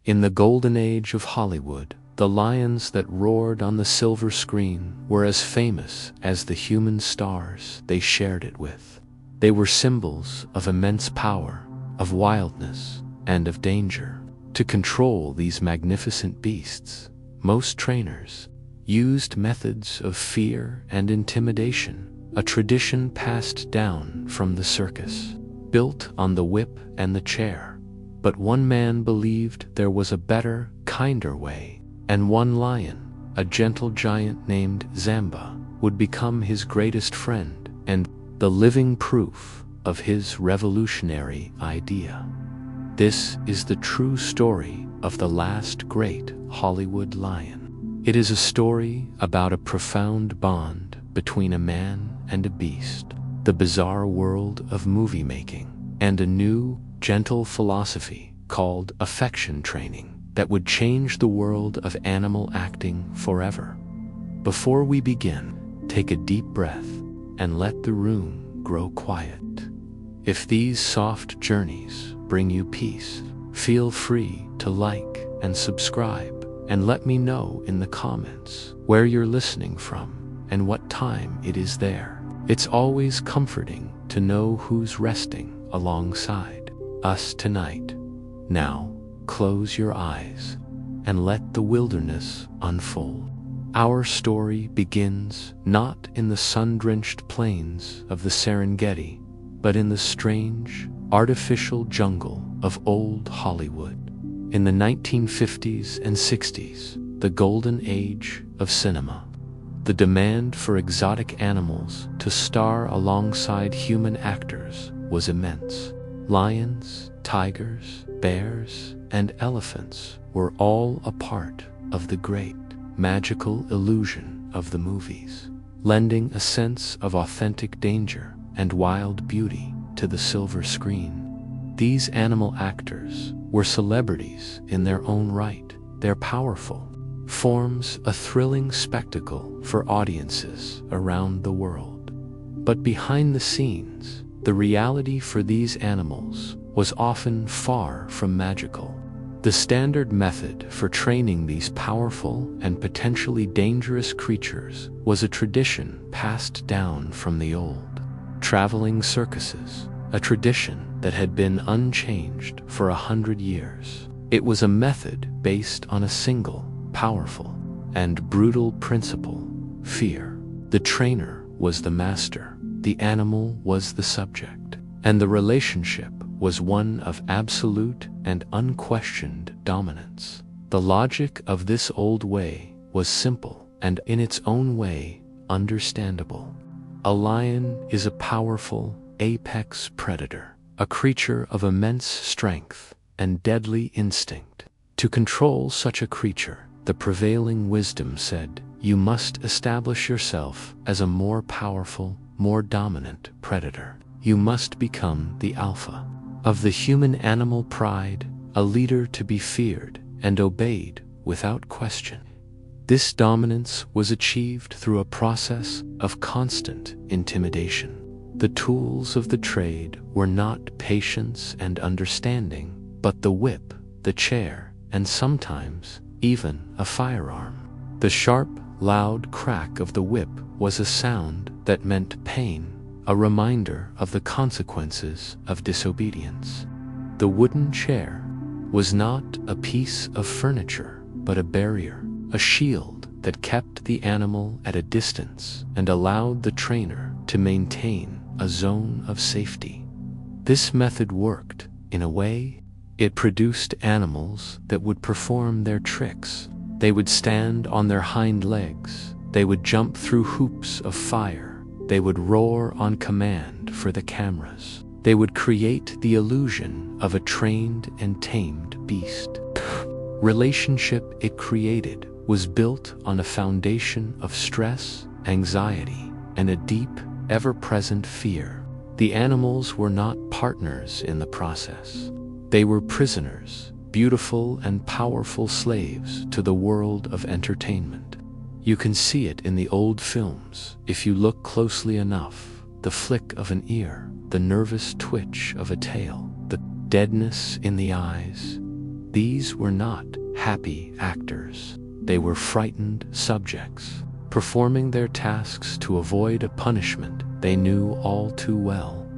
In the golden age of Hollywood, the lions that roared on the silver screen were as famous as the human stars they shared it with. They were symbols of immense power, of wildness, and of danger. To control these magnificent beasts, most trainers used methods of fear and intimidation, a tradition passed down from the circus, built on the whip and the chair. But one man believed there was a better, kinder way, and one lion, a gentle giant named Zamba, would become his greatest friend and the living proof of his revolutionary idea. This is the true story of the last great Hollywood lion. It is a story about a profound bond between a man and a beast, the bizarre world of movie making, and a new, gentle philosophy called affection training that would change the world of animal acting forever. Before we begin, take a deep breath and let the room grow quiet. If these soft journeys bring you peace, feel free to like and subscribe, and let me know in the comments where you're listening from and what time it is there. It's always comforting to know who's resting alongside us tonight. Now, close your eyes and let the wilderness unfold. Our story begins not in the sun-drenched plains of the Serengeti, but in the strange, artificial jungle of old Hollywood. In the 1950s and 60s, the golden age of cinema, the demand for exotic animals to star alongside human actors was immense. Lions, tigers, bears, and elephants were all a part of the great, magical illusion of the movies, lending a sense of authentic danger and wild beauty to the silver screen. These animal actors were celebrities in their own right. Their powerful forms a thrilling spectacle for audiences around the world. But behind the scenes, the reality for these animals was often far from magical. The standard method for training these powerful and potentially dangerous creatures was a tradition passed down from the old. Traveling circuses, a tradition that had been unchanged for 100 years. It was a method based on a single, powerful, and brutal principle: fear. The trainer was the master, the animal was the subject, and the relationship was one of absolute and unquestioned dominance. The logic of this old way was simple and, in its own way, understandable. A lion is a powerful, apex predator, a creature of immense strength and deadly instinct. To control such a creature, the prevailing wisdom said, you must establish yourself as a more powerful, more dominant predator. You must become the alpha of the human-animal pride, a leader to be feared and obeyed without question. This dominance was achieved through a process of constant intimidation. The tools of the trade were not patience and understanding, but the whip, the chair, and sometimes even a firearm. The sharp, loud crack of the whip was a sound that meant pain, a reminder of the consequences of disobedience. The wooden chair was not a piece of furniture, but a barrier, a shield that kept the animal at a distance and allowed the trainer to maintain a zone of safety. This method worked, in a way. It produced animals that would perform their tricks. They would stand on their hind legs. They would jump through hoops of fire. They would roar on command for the cameras. They would create the illusion of a trained and tamed beast. Relationship it created was built on a foundation of stress, anxiety, and a deep, ever-present fear. The animals were not partners in the process. They were prisoners, beautiful and powerful slaves to the world of entertainment. You can see it in the old films if you look closely enough. The flick of an ear, the nervous twitch of a tail, the deadness in the eyes. These were not happy actors. They were frightened subjects, performing their tasks to avoid a punishment they knew all too well.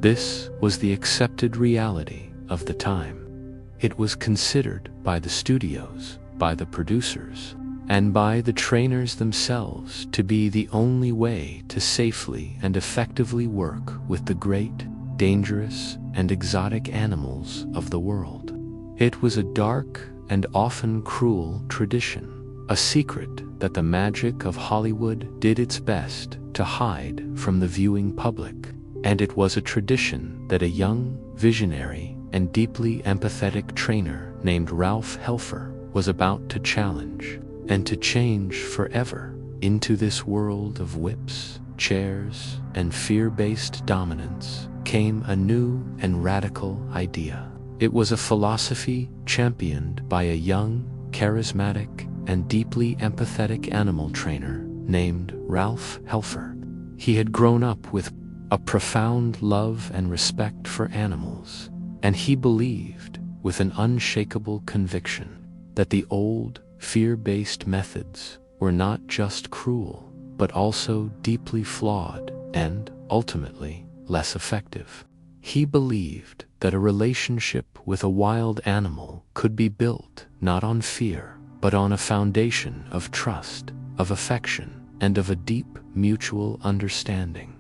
This was the accepted reality of the time. It was considered by the studios, by the producers, and by the trainers themselves to be the only way to safely and effectively work with the great, dangerous, and exotic animals of the world. It was a dark and often cruel tradition, a secret that the magic of Hollywood did its best to hide from the viewing public, and it was a tradition that a young, visionary, and deeply empathetic trainer named Ralph Helfer was about to challenge and to change forever. Into this world of whips, chairs, and fear-based dominance came a new and radical idea. It was a philosophy championed by a young, charismatic, and deeply empathetic animal trainer named Ralph Helfer. He had grown up with a profound love and respect for animals, and he believed with an unshakable conviction that the old, fear-based methods were not just cruel, but also deeply flawed and, ultimately, less effective. He believed that a relationship with a wild animal could be built not on fear, but on a foundation of trust, of affection, and of a deep mutual understanding.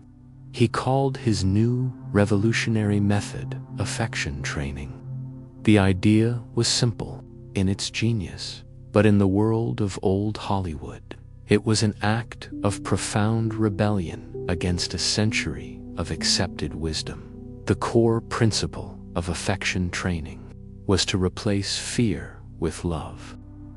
He called his new revolutionary method affection training. The idea was simple in its genius, but in the world of old Hollywood, it was an act of profound rebellion against a century of accepted wisdom. The core principle of affection training was to replace fear with love.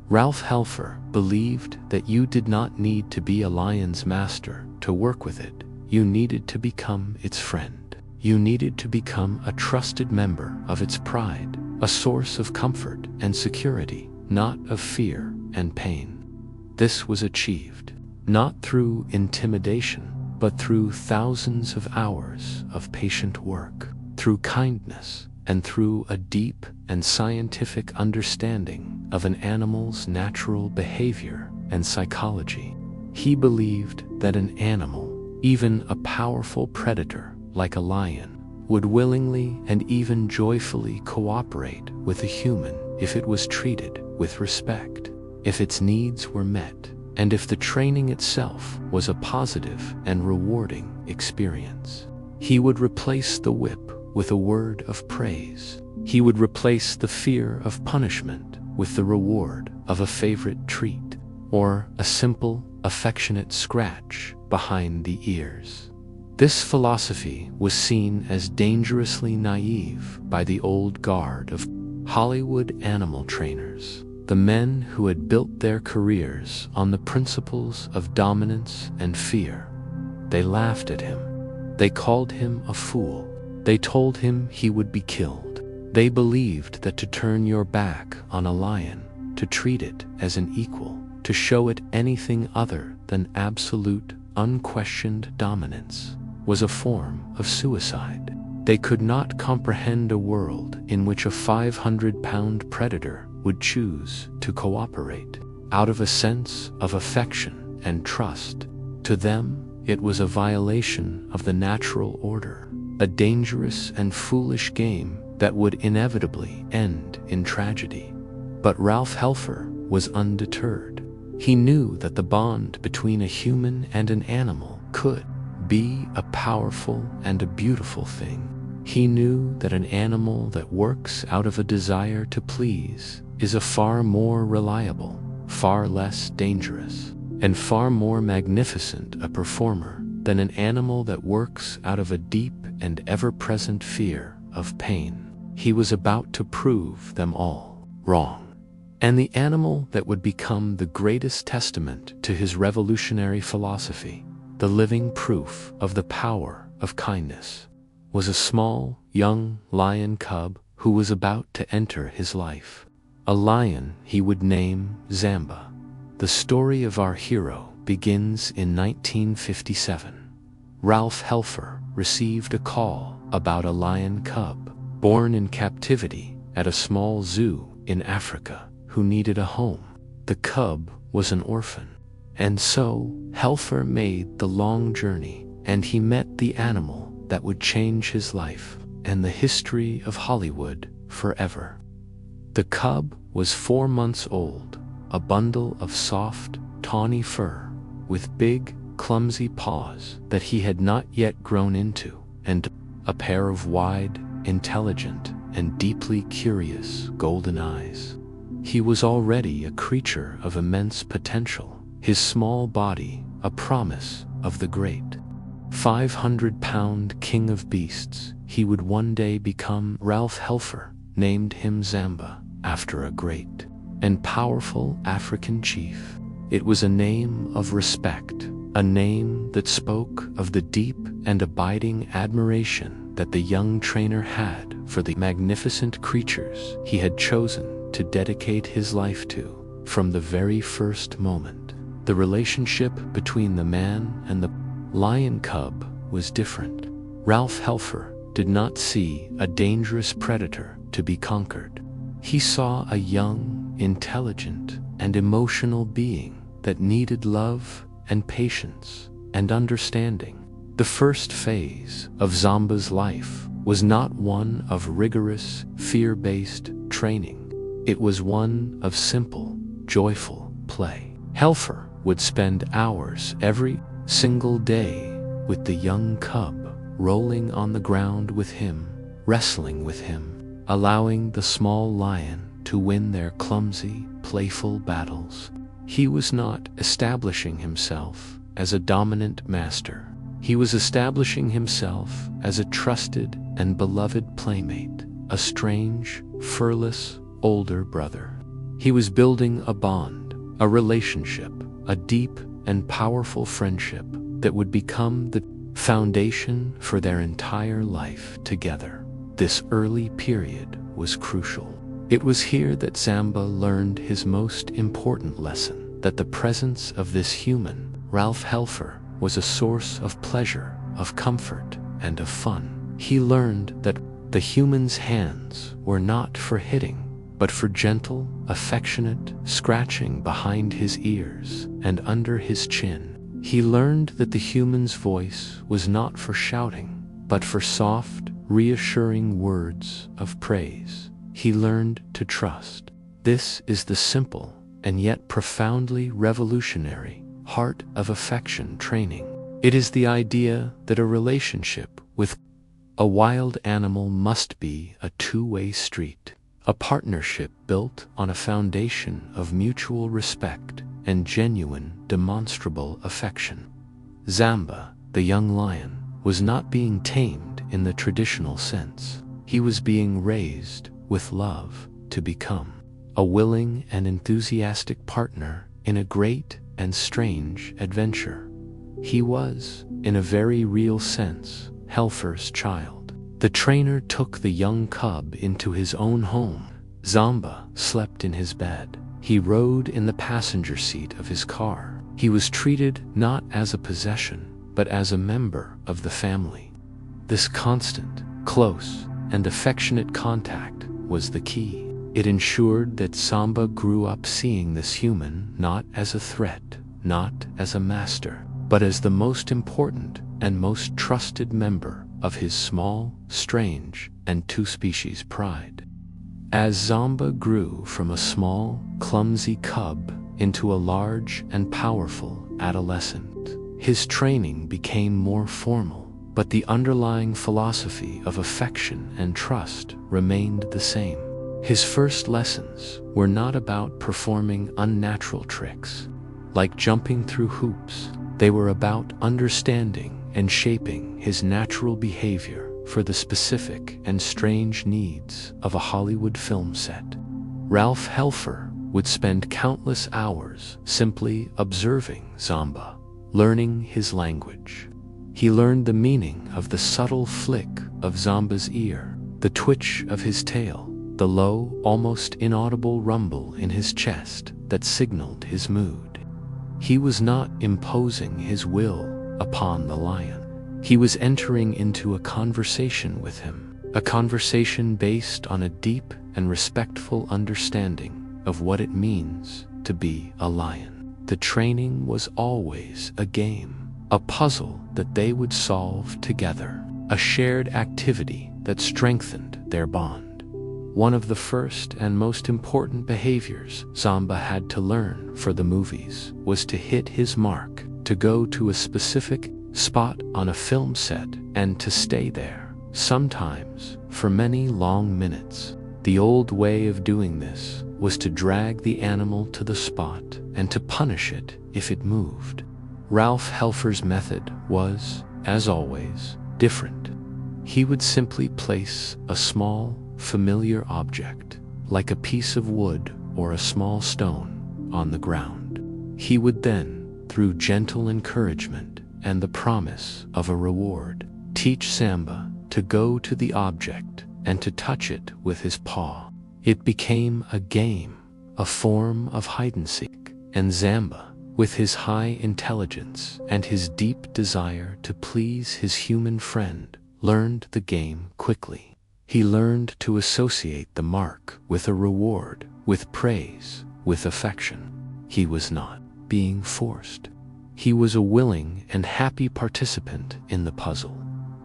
Ralph Helfer believed that you did not need to be a lion's master to work with it. You needed to become its friend. You needed to become a trusted member of its pride, a source of comfort and security, not of fear and pain. This was achieved not through intimidation, but through thousands of hours of patient work, through kindness, and through a deep and scientific understanding of an animal's natural behavior and psychology. He believed that an animal, even a powerful predator like a lion, would willingly and even joyfully cooperate with a human if it was treated with respect, if its needs were met, and if the training itself was a positive and rewarding experience. He would replace the whip with a word of praise. He would replace the fear of punishment with the reward of a favorite treat, or a simple, affectionate scratch behind the ears. This philosophy was seen as dangerously naive by the old guard of Hollywood animal trainers, the men who had built their careers on the principles of dominance and fear. They laughed at him. They called him a fool. They told him he would be killed. They believed that to turn your back on a lion, to treat it as an equal, to show it anything other than absolute, unquestioned dominance, was a form of suicide. They could not comprehend a world in which a 500-pound predator would choose to cooperate out of a sense of affection and trust. To them, it was a violation of the natural order, a dangerous and foolish game that would inevitably end in tragedy. But Ralph Helfer was undeterred. He knew that the bond between a human and an animal could be a powerful and a beautiful thing. He knew that an animal that works out of a desire to please is a far more reliable, far less dangerous, and far more magnificent a performer than an animal that works out of a deep and ever-present fear of pain. He was about to prove them all wrong. And the animal that would become the greatest testament to his revolutionary philosophy, the living proof of the power of kindness, was a small, young lion cub who was about to enter his life. A lion he would name Zamba. The story of our hero begins in 1957. Ralph Helfer received a call about a lion cub born in captivity at a small zoo in Africa who needed a home. The cub was an orphan. And so, Helfer made the long journey, and he met the animal that would change his life and the history of Hollywood forever. The cub was 4 months old, a bundle of soft, tawny fur, with big, clumsy paws that he had not yet grown into, and a pair of wide, intelligent, and deeply curious golden eyes. He was already a creature of immense potential, his small body a promise of the great 500-pound king of beasts. He would one day become. Ralph Helfer named him Zamba, after a great and powerful African chief. It was a name of respect, a name that spoke of the deep and abiding admiration that the young trainer had for the magnificent creatures he had chosen to dedicate his life to. From the very first moment, the relationship between the man and the lion cub was different. Ralph Helfer did not see a dangerous predator to be conquered. He saw a young, intelligent, and emotional being that needed love and patience and understanding. The first phase of Zamba's life was not one of rigorous, fear-based training. It was one of simple, joyful play. Helfer would spend hours every single day with the young cub, rolling on the ground with him, wrestling with him, allowing the small lion to win their clumsy, playful battles. He was not establishing himself as a dominant master. He was establishing himself as a trusted and beloved playmate, a strange, furless, older brother. He was building a bond, a relationship, a deep and powerful friendship that would become the foundation for their entire life together. This early period was crucial. It was here that Zamba learned his most important lesson, that the presence of this human, Ralph Helfer, was a source of pleasure, of comfort, and of fun. He learned that the human's hands were not for hitting, but for gentle, affectionate scratching behind his ears and under his chin. He learned that the human's voice was not for shouting, but for soft, reassuring words of praise. He learned to trust. This is the simple and yet profoundly revolutionary heart of affection training. It is the idea that a relationship with a wild animal must be a two-way street, a partnership built on a foundation of mutual respect and genuine, demonstrable affection. Zamba, the young lion, was not being tamed in the traditional sense. He was being raised with love to become a willing and enthusiastic partner in a great and strange adventure. He was, in a very real sense, Helfer's child. The trainer took the young cub into his own home. Zamba slept in his bed. He rode in the passenger seat of his car. He was treated not as a possession, but as a member of the family. This constant, close, and affectionate contact was the key. It ensured that Zamba grew up seeing this human not as a threat, not as a master, but as the most important and most trusted member of his small, strange, and two-species pride. As Zamba grew from a small, clumsy cub into a large and powerful adolescent, his training became more formal, but the underlying philosophy of affection and trust remained the same. His first lessons were not about performing unnatural tricks, like jumping through hoops. They were about understanding and shaping his natural behavior for the specific and strange needs of a Hollywood film set. Ralph Helfer would spend countless hours simply observing Zamba, learning his language. He learned the meaning of the subtle flick of Zamba's ear, the twitch of his tail, the low, almost inaudible rumble in his chest that signaled his mood. He was not imposing his will upon the lion. He was entering into a conversation with him, a conversation based on a deep and respectful understanding of what it means to be a lion. The training was always a game, a puzzle that they would solve together, a shared activity that strengthened their bond. One of the first and most important behaviors Zamba had to learn for the movies was to hit his mark, to go to a specific spot on a film set and to stay there, sometimes for many long minutes. The old way of doing this was to drag the animal to the spot and to punish it if it moved. Ralph Helfer's method was, as always, different. He would simply place a small, familiar object, like a piece of wood or a small stone, on the ground. He would then, through gentle encouragement and the promise of a reward, teach Zamba to go to the object and to touch it with his paw. It became a game, a form of hide-and-seek, and Zamba, with his high intelligence and his deep desire to please his human friend, learned the game quickly. He learned to associate the mark with a reward, with praise, with affection. He was not being forced. He was a willing and happy participant in the puzzle.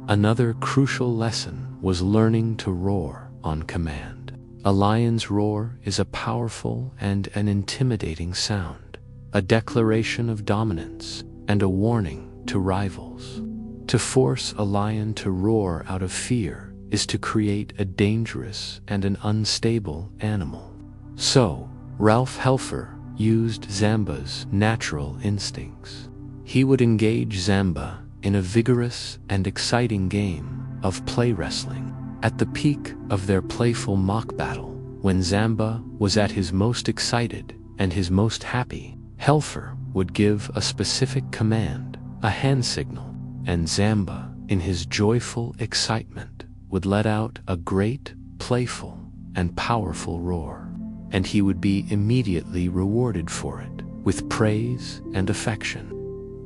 Another crucial lesson was learning to roar on command. A lion's roar is a powerful and an intimidating sound, a declaration of dominance and a warning to rivals. To force a lion to roar out of fear is to create a dangerous and an unstable animal. So, Ralph Helfer used Zamba's natural instincts. He would engage Zamba in a vigorous and exciting game of play wrestling. At the peak of their playful mock battle, when Zamba was at his most excited and his most happy, Helfer would give a specific command, a hand signal, and Zamba, in his joyful excitement, would let out a great, playful, and powerful roar, and he would be immediately rewarded for it with praise and affection.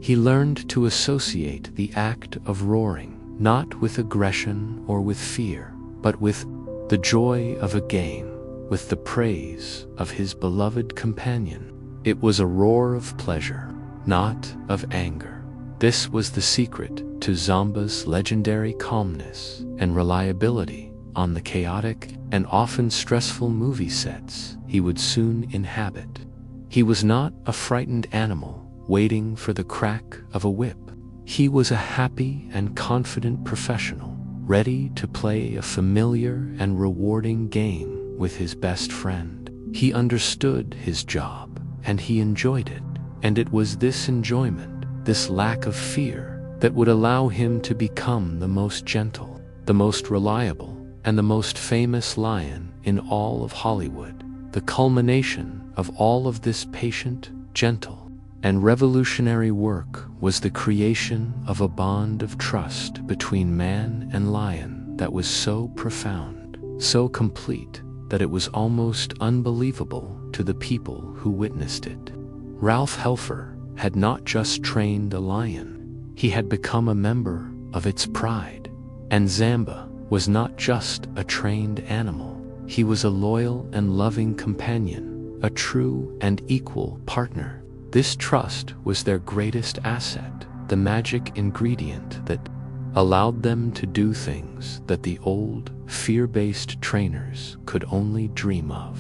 He learned to associate the act of roaring not with aggression or with fear, but with the joy of a game, with the praise of his beloved companion. It was a roar of pleasure, not of anger. This was the secret to Zamba's legendary calmness and reliability on the chaotic and often stressful movie sets he would soon inhabit. He was not a frightened animal waiting for the crack of a whip. He was a happy and confident professional, ready to play a familiar and rewarding game with his best friend. He understood his job, and he enjoyed it, and it was this enjoyment, this lack of fear, that would allow him to become the most gentle, the most reliable, and the most famous lion in all of Hollywood. The culmination of all of this patient, gentle, and revolutionary work was the creation of a bond of trust between man and lion that was so profound, so complete, that it was almost unbelievable to the people who witnessed it. Ralph Helfer had not just trained a lion, he had become a member of its pride. And Zamba was not just a trained animal, he was a loyal and loving companion, a true and equal partner. This trust was their greatest asset, the magic ingredient that allowed them to do things that the old, fear-based trainers could only dream of.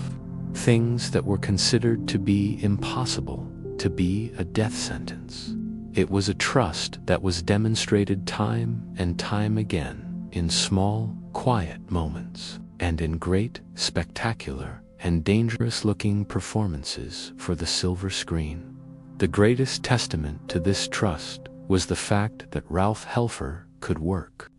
Things that were considered to be impossible, to be a death sentence. It was a trust that was demonstrated time and time again in small, quiet moments, and in great, spectacular, and dangerous-looking performances for the silver screen. The greatest testament to this trust was the fact that Ralph Helfer could work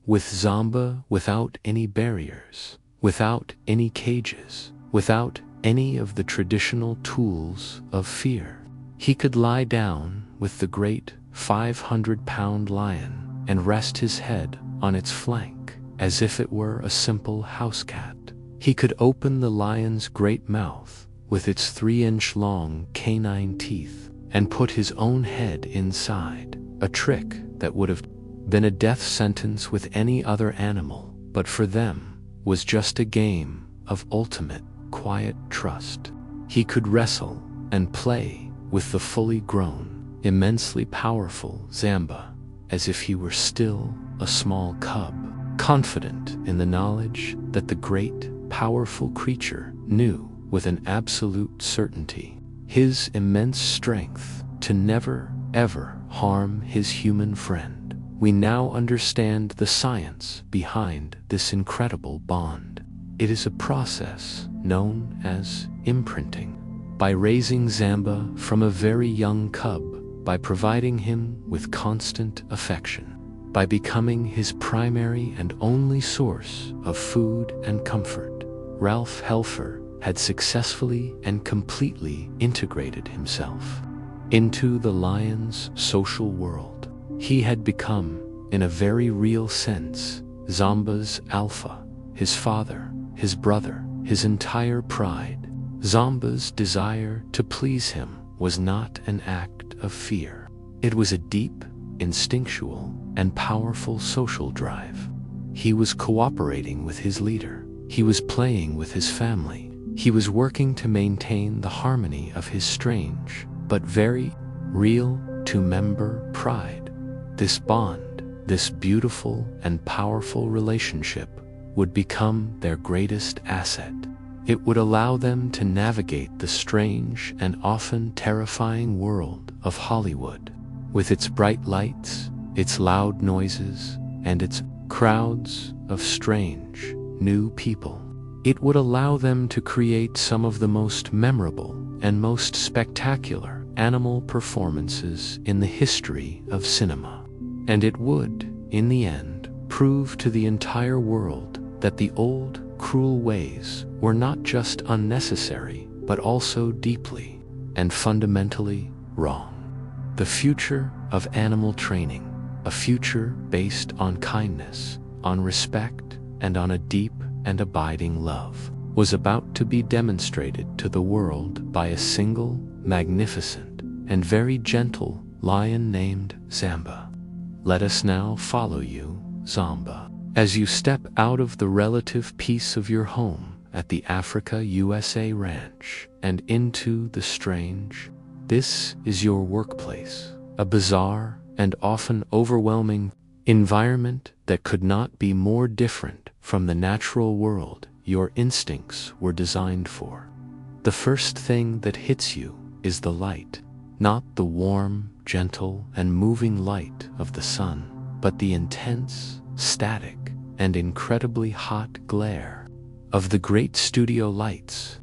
with Zamba without any barriers, without any cages, without any of the traditional tools of fear. He could lie down with the great 500-pound lion and rest his head on its flank as if it were a simple house cat. He could open the lion's great mouth with its 3-inch-long canine teeth and put his own head inside, a trick that would have been a death sentence with any other animal, but for them was just a game of ultimate quiet trust. He could wrestle and play with the fully grown, immensely powerful Zamba as if he were still a small cub, confident in the knowledge that the great, powerful creature knew with an absolute certainty his immense strength to never, ever harm his human friend. We now understand the science behind this incredible bond. It is a process known as imprinting. By raising Zamba from a very young cub, by providing him with constant affection, by becoming his primary and only source of food and comfort, Ralph Helfer had successfully and completely integrated himself into the lion's social world. He had become, in a very real sense, Zamba's alpha, his father, his brother, his entire pride. Zamba's desire to please him was not an act of fear. It was a deep, instinctual, and powerful social drive. He was cooperating with his leader. He was playing with his family. He was working to maintain the harmony of his strange, but very real two-member pride. This bond, this beautiful and powerful relationship, would become their greatest asset. It would allow them to navigate the strange and often terrifying world of Hollywood, with its bright lights, its loud noises, and its crowds of strange, new people. It would allow them to create some of the most memorable and most spectacular animal performances in the history of cinema. And it would, in the end, prove to the entire world that the old, cruel ways were not just unnecessary, but also deeply and fundamentally wrong. The future of animal training, a future based on kindness, on respect, and on a deep and abiding love, was about to be demonstrated to the world by a single, magnificent, and very gentle lion named Zamba. Let us now follow you, Zamba, as you step out of the relative peace of your home at the Africa U.S.A. ranch and into the strange. This is your workplace, a bizarre and often overwhelming environment that could not be more different from the natural world your instincts were designed for. The first thing that hits you is the light, not the warm, gentle, and moving light of the sun, but the intense, static, and incredibly hot glare of the great studio lights.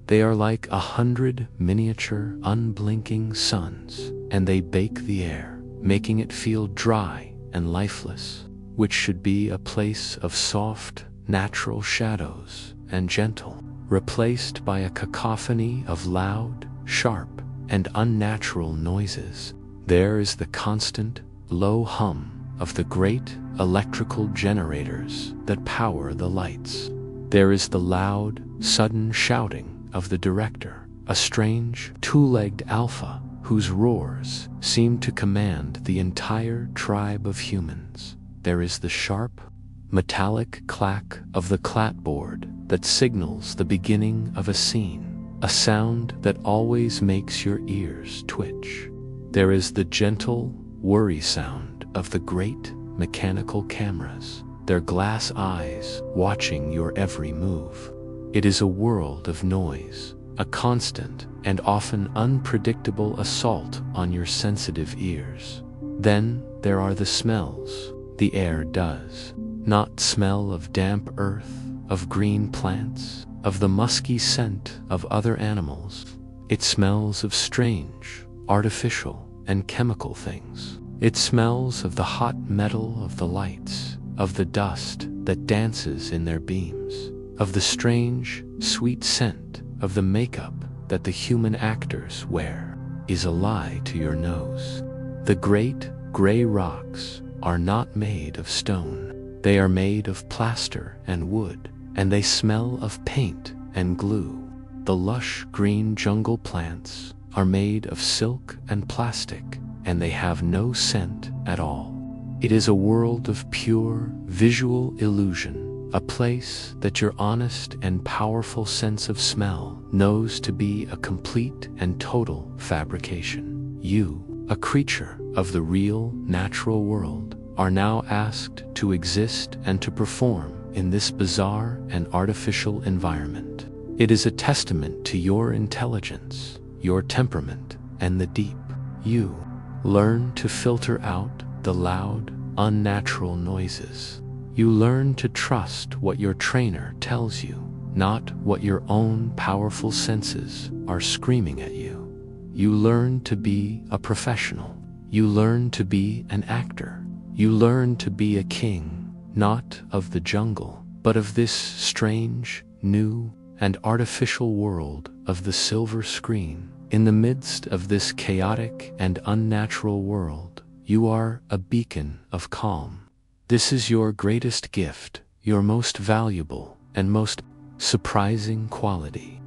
They are like 100 miniature, unblinking suns, and they bake the air, making it feel dry and lifeless, which should be a place of soft, natural shadows and gentle, replaced by a cacophony of loud, sharp, and unnatural noises. There is the constant, low hum of the great electrical generators that power the lights. There is the loud, sudden shouting of the director, a strange, two-legged alpha whose roars seem to command the entire tribe of humans. There is the sharp, metallic clack of the clapboard that signals the beginning of a scene, a sound that always makes your ears twitch. There is the gentle, worry sound of the great mechanical cameras, their glass eyes watching your every move. It is a world of noise, a constant and often unpredictable assault on your sensitive ears. Then there are the smells. The air does not smell of damp earth, of green plants, of the musky scent of other animals. It smells of strange, artificial, and chemical things. It smells of the hot metal of the lights, of the dust that dances in their beams, of the strange, sweet scent of the makeup that the human actors wear. Is a lie to your nose. The great, gray rocks are not made of stone. They are made of plaster and wood, and they smell of paint and glue. The lush green jungle plants are made of silk and plastic, and they have no scent at all. It is a world of pure visual illusion, a place that your honest and powerful sense of smell knows to be a complete and total fabrication. You, a creature of the real, natural world, are now asked to exist and to perform in this bizarre and artificial environment. It is a testament to your intelligence, your temperament, and the deep. You learn to filter out the loud, unnatural noises. You learn to trust what your trainer tells you, not what your own powerful senses are screaming at you. You learn to be a professional. You learn to be an actor. You learn to be a king, not of the jungle, but of this strange, new, and artificial world of the silver screen. In the midst of this chaotic and unnatural world, you are a beacon of calm. This is your greatest gift, your most valuable and most surprising quality.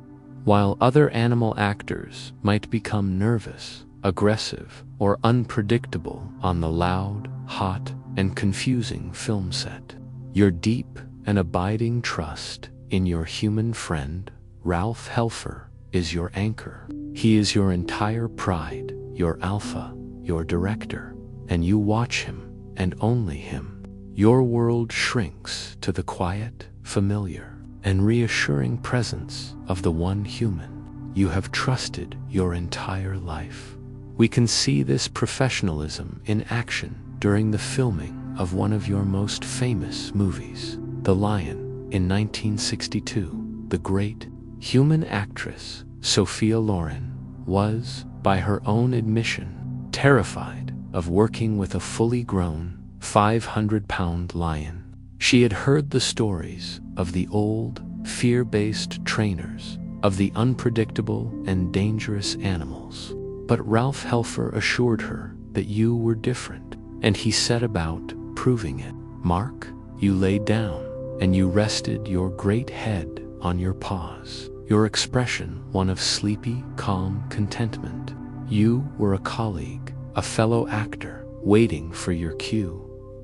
While other animal actors might become nervous, aggressive, or unpredictable on the loud, hot, and confusing film set, your deep and abiding trust in your human friend, Ralph Helfer, is your anchor. He is your entire pride, your alpha, your director, and you watch him, and only him. Your world shrinks to the quiet, familiar, and reassuring presence of the one human you have trusted your entire life. We can see this professionalism in action during the filming of one of your most famous movies, The Lion, in 1962. The great human actress Sophia Loren was, by her own admission, terrified of working with a fully grown, 500-pound lion. She had heard the stories of the old, fear-based trainers, of the unpredictable and dangerous animals. But Ralph Helfer assured her that you were different, and he set about proving it. Mark, you lay down, and you rested your great head on your paws, your expression one of sleepy, calm contentment. You were a colleague, a fellow actor, waiting for your cue.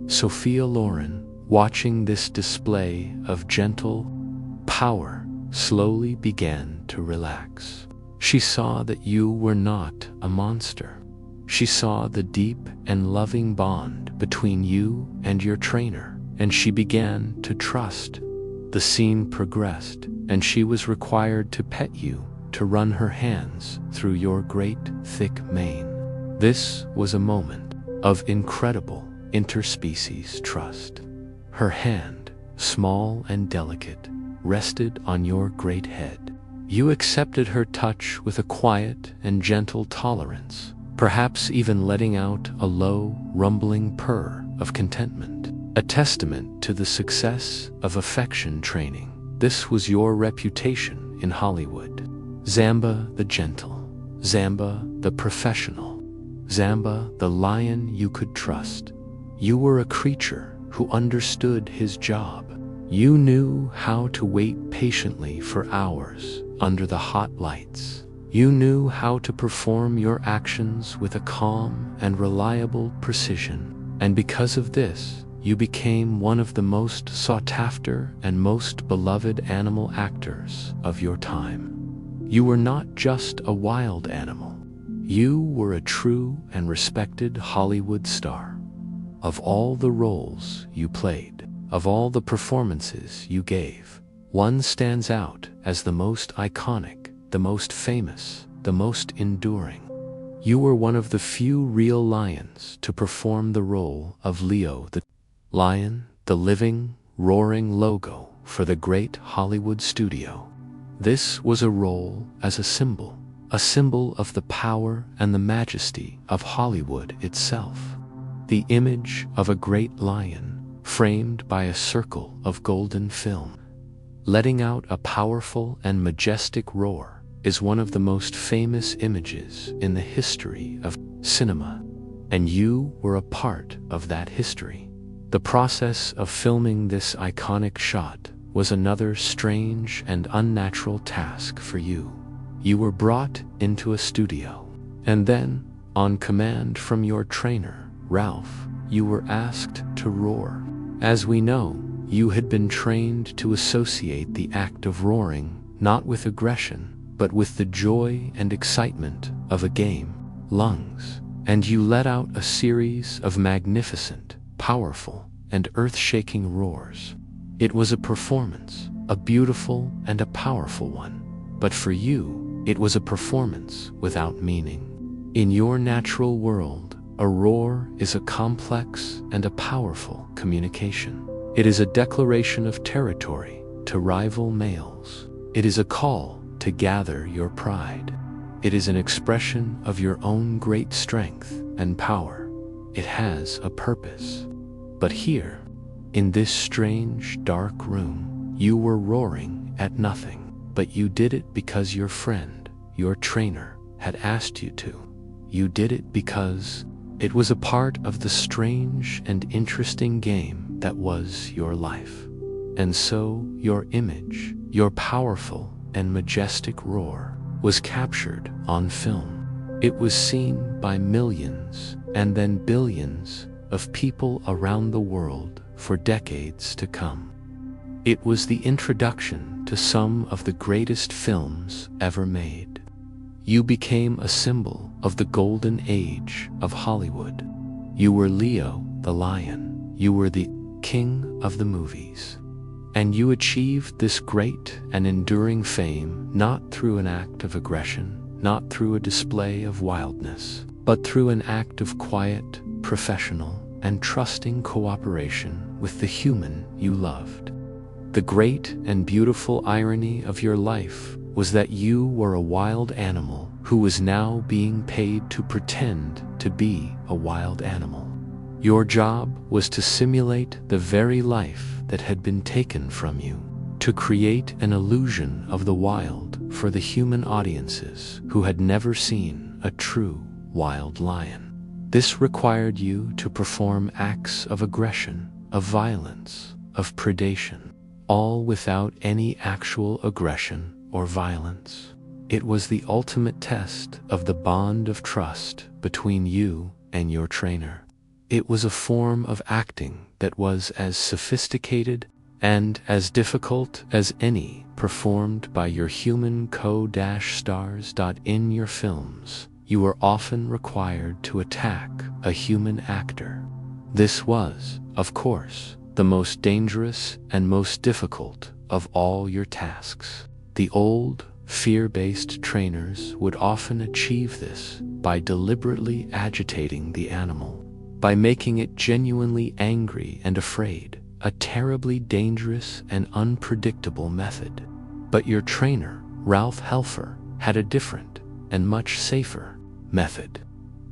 Sophia Loren, watching this display of gentle power, slowly began to relax. She saw that you were not a monster. She saw the deep and loving bond between you and your trainer, and she began to trust. The scene progressed, and she was required to pet you, to run her hands through your great, thick mane. This was a moment of incredible interspecies trust. Her hand, small and delicate, rested on your great head. You accepted her touch with a quiet and gentle tolerance, perhaps even letting out a low, rumbling purr of contentment, a testament to the success of affection training. This was your reputation in Hollywood. Zamba the gentle, Zamba the professional, Zamba the lion you could trust. You were a creature who understood his job. You knew how to wait patiently for hours under the hot lights. You knew how to perform your actions with a calm and reliable precision. And because of this, you became one of the most sought-after and most beloved animal actors of your time. You were not just a wild animal. You were a true and respected Hollywood star. Of all the roles you played, of all the performances you gave, one stands out as the most iconic, the most famous, the most enduring. You were one of the few real lions to perform the role of Leo the lion, the living, roaring logo for the great Hollywood studio. This was a role as a symbol of the power and the majesty of Hollywood itself. The image of a great lion, framed by a circle of golden film, letting out a powerful and majestic roar, is one of the most famous images in the history of cinema, and you were a part of that history. The process of filming this iconic shot was another strange and unnatural task for you. You were brought into a studio, and then, on command from your trainer, Ralph, you were asked to roar. As we know, you had been trained to associate the act of roaring not with aggression, but with the joy and excitement of a game. Lungs. And you let out a series of magnificent, powerful, and earth-shaking roars. It was a performance, a beautiful and a powerful one. But for you, it was a performance without meaning. In your natural world, a roar is a complex and a powerful communication. It is a declaration of territory to rival males. It is a call to gather your pride. It is an expression of your own great strength and power. It has a purpose. But here, in this strange, dark room, you were roaring at nothing. But you did it because your friend, your trainer, had asked you to. You did it because it was a part of the strange and interesting game that was your life. And so your image, your powerful and majestic roar, was captured on film. It was seen by millions and then billions of people around the world for decades to come. It was the introduction to some of the greatest films ever made. You became a symbol of the golden age of Hollywood. You were Leo the lion. You were the king of the movies. And you achieved this great and enduring fame not through an act of aggression, not through a display of wildness, but through an act of quiet, professional, and trusting cooperation with the human you loved. The great and beautiful irony of your life was that you were a wild animal who was now being paid to pretend to be a wild animal. Your job was to simulate the very life that had been taken from you, to create an illusion of the wild for the human audiences who had never seen a true wild lion. This required you to perform acts of aggression, of violence, of predation, all without any actual aggression or violence. It was the ultimate test of the bond of trust between you and your trainer. It was a form of acting that was as sophisticated and as difficult as any performed by your human co-stars. In your films, you were often required to attack a human actor. This was, of course, the most dangerous and most difficult of all your tasks. The old, fear-based trainers would often achieve this by deliberately agitating the animal, by making it genuinely angry and afraid, a terribly dangerous and unpredictable method. But your trainer, Ralph Helfer, had a different and much safer method.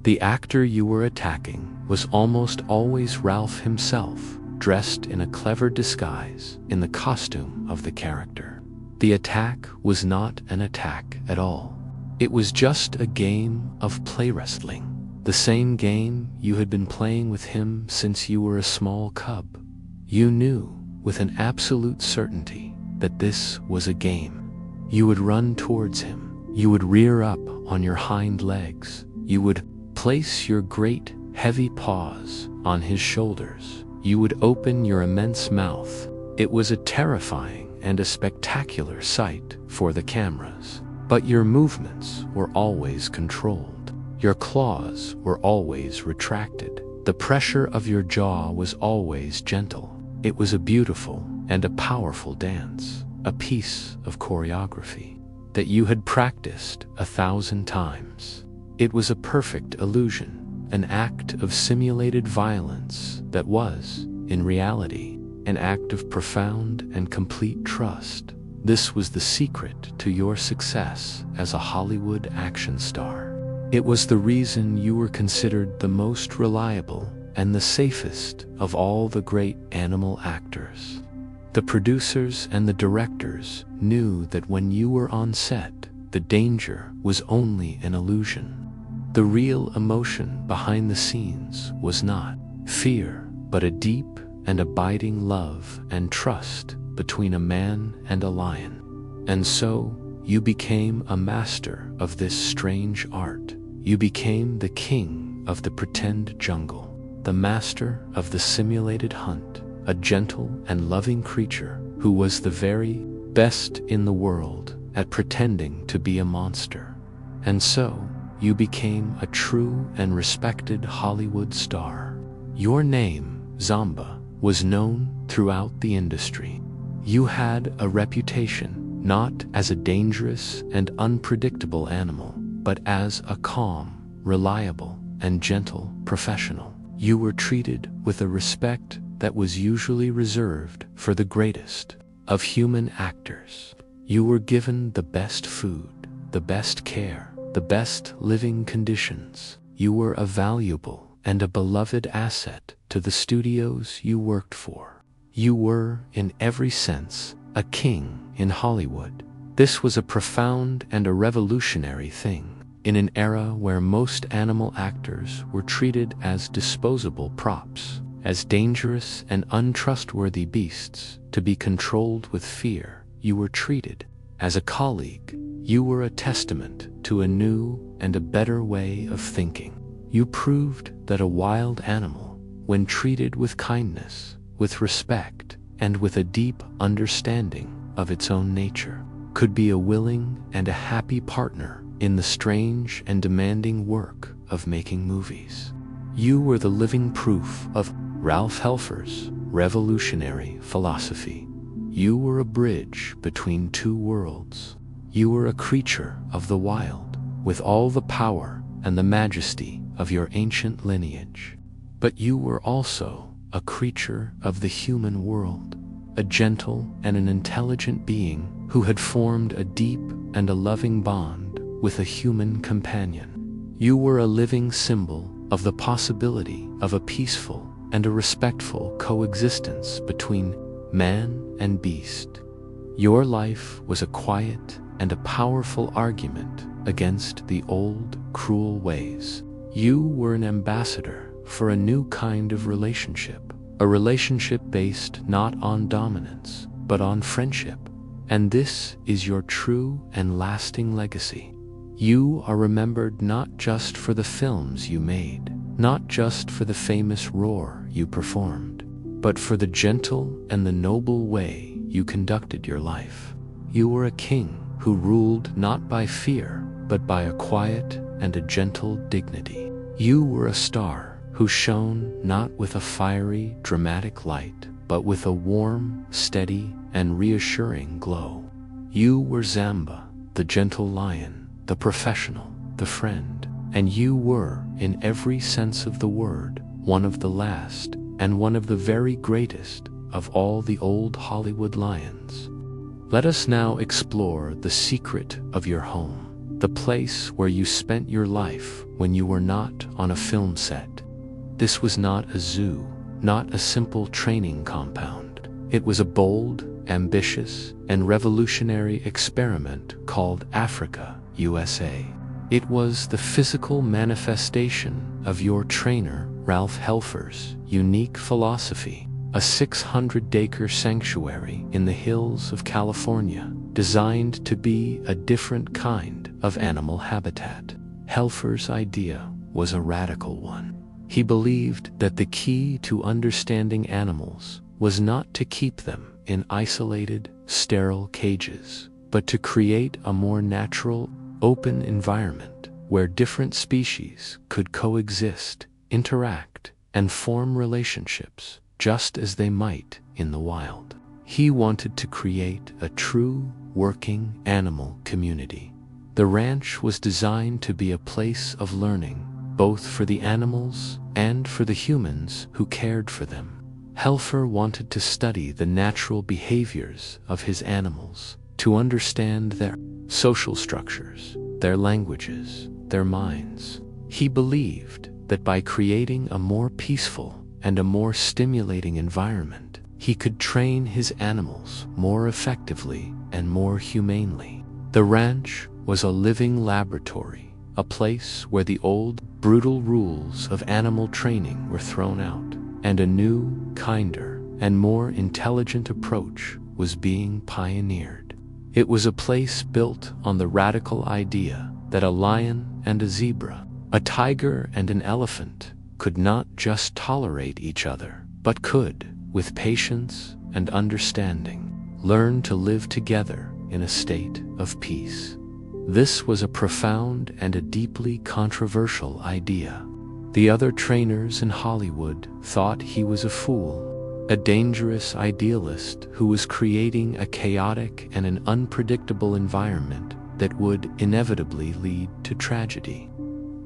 The actor you were attacking was almost always Ralph himself, dressed in a clever disguise in the costume of the character. The attack was not an attack at all. It was just a game of play wrestling. The same game you had been playing with him since you were a small cub. You knew with an absolute certainty that this was a game. You would run towards him. You would rear up on your hind legs. You would place your great, heavy paws on his shoulders. You would open your immense mouth. It was a terrifying and a spectacular sight for the cameras. But your movements were always controlled. Your claws were always retracted. The pressure of your jaw was always gentle. It was a beautiful and a powerful dance, a piece of choreography that you had practiced 1,000 times. It was a perfect illusion, an act of simulated violence that was, in reality, an act of profound and complete trust. This was the secret to your success as a Hollywood action star. It was the reason you were considered the most reliable and the safest of all the great animal actors. The producers and the directors knew that when you were on set, the danger was only an illusion. The real emotion behind the scenes was not fear, but a deep and abiding love and trust between a man and a lion. And so, you became a master of this strange art. You became the king of the pretend jungle, the master of the simulated hunt, a gentle and loving creature who was the very best in the world at pretending to be a monster. And so, you became a true and respected Hollywood star. Your name, Zamba, was known throughout the industry. You had a reputation not as a dangerous and unpredictable animal, but as a calm, reliable, and gentle professional. You were treated with a respect that was usually reserved for the greatest of human actors. You were given the best food, the best care, the best living conditions. You were a valuable and a beloved asset to the studios you worked for. You were, in every sense, a king in Hollywood. This was a profound and a revolutionary thing, in an era where most animal actors were treated as disposable props, as dangerous and untrustworthy beasts to be controlled with fear. You were treated as a colleague. You were a testament to a new and a better way of thinking. You proved that a wild animal, when treated with kindness, with respect, and with a deep understanding of its own nature, could be a willing and a happy partner in the strange and demanding work of making movies. You were the living proof of Ralph Helfer's revolutionary philosophy. You were a bridge between two worlds. You were a creature of the wild, with all the power and the majesty of your ancient lineage. But you were also a creature of the human world, a gentle and an intelligent being who had formed a deep and a loving bond with a human companion. You were a living symbol of the possibility of a peaceful and a respectful coexistence between man and beast. Your life was a quiet and a powerful argument against the old, cruel ways. You were an ambassador for a new kind of relationship, a relationship based not on dominance, but on friendship. And this is your true and lasting legacy. You are remembered not just for the films you made, not just for the famous roar you performed, but for the gentle and the noble way you conducted your life. You were a king who ruled not by fear, but by a quiet and a gentle dignity. You were a star who shone not with a fiery, dramatic light, but with a warm, steady, and reassuring glow. You were Zamba, the gentle lion, the professional, the friend, and you were, in every sense of the word, one of the last and one of the very greatest of all the old Hollywood lions. Let us now explore the secret of your home, the place where you spent your life when you were not on a film set. This was not a zoo, not a simple training compound. It was a bold, ambitious, and revolutionary experiment called Africa, U.S.A. It was the physical manifestation of your trainer, Ralph Helfer's unique philosophy, a 600-acre sanctuary in the hills of California, designed to be a different kind of animal habitat. Helfer's idea was a radical one. He believed that the key to understanding animals was not to keep them in isolated, sterile cages, but to create a more natural, open environment where different species could coexist, interact, and form relationships just as they might in the wild. He wanted to create a true, working animal community. The ranch was designed to be a place of learning, both for the animals and for the humans who cared for them. Helfer wanted to study the natural behaviors of his animals, to understand their social structures, their languages, their minds. He believed that by creating a more peaceful and a more stimulating environment, he could train his animals more effectively and more humanely. The ranch was a living laboratory, a place where the old, brutal rules of animal training were thrown out, and a new, kinder, and more intelligent approach was being pioneered. It was a place built on the radical idea that a lion and a zebra, a tiger and an elephant, could not just tolerate each other, but could, with patience and understanding, learn to live together in a state of peace. This was a profound and a deeply controversial idea. The other trainers in Hollywood thought he was a fool, a dangerous idealist who was creating a chaotic and an unpredictable environment that would inevitably lead to tragedy.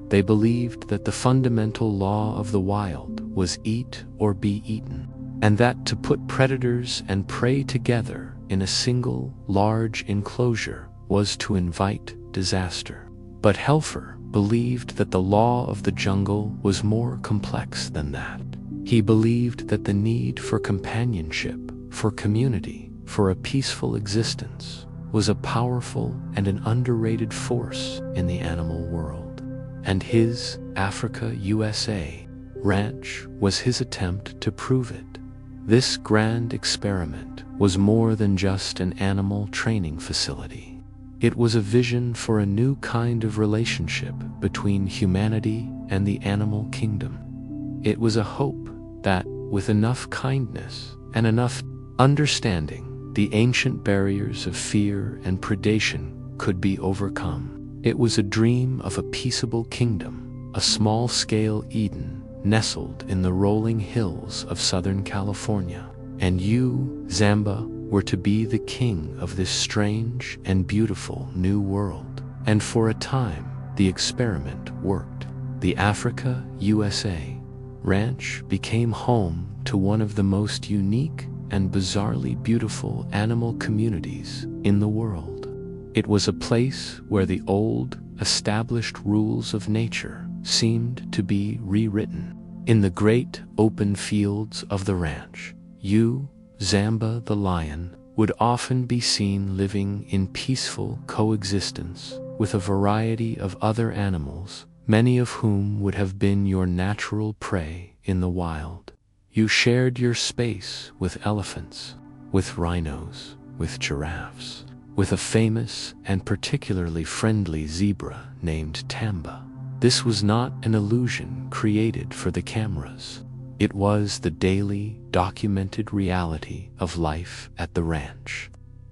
They believed that the fundamental law of the wild was eat or be eaten, and that to put predators and prey together in a single, large enclosure was to invite disaster. But Helfer believed that the law of the jungle was more complex than that. He believed that the need for companionship, for community, for a peaceful existence was a powerful and an underrated force in the animal world. And his Africa, U.S.A. ranch was his attempt to prove it. This grand experiment was more than just an animal training facility. It was a vision for a new kind of relationship between humanity and the animal kingdom. It was a hope that, with enough kindness and enough understanding, the ancient barriers of fear and predation could be overcome. It was a dream of a peaceable kingdom, a small-scale Eden nestled in the rolling hills of Southern California. And you, Zamba, were to be the king of this strange and beautiful new world. And for a time, the experiment worked. The Africa, U.S.A. ranch became home to one of the most unique and bizarrely beautiful animal communities in the world. It was a place where the old, established rules of nature seemed to be rewritten. In the great open fields of the ranch, you, Zamba the lion, would often be seen living in peaceful coexistence with a variety of other animals, many of whom would have been your natural prey in the wild. You shared your space with elephants, with rhinos, with giraffes, with a famous and particularly friendly zebra named Tamba. This was not an illusion created for the cameras. It was the daily, documented reality of life at the ranch.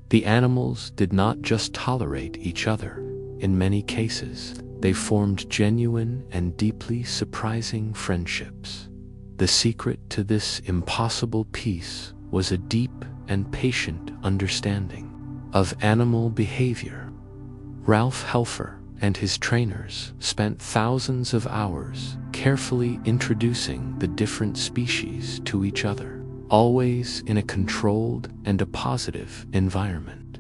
The animals did not just tolerate each other. In many cases, they formed genuine and deeply surprising friendships. The secret to this impossible peace was a deep and patient understanding of animal behavior. Ralph Helfer and his trainers spent thousands of hours carefully introducing the different species to each other, always in a controlled and a positive environment.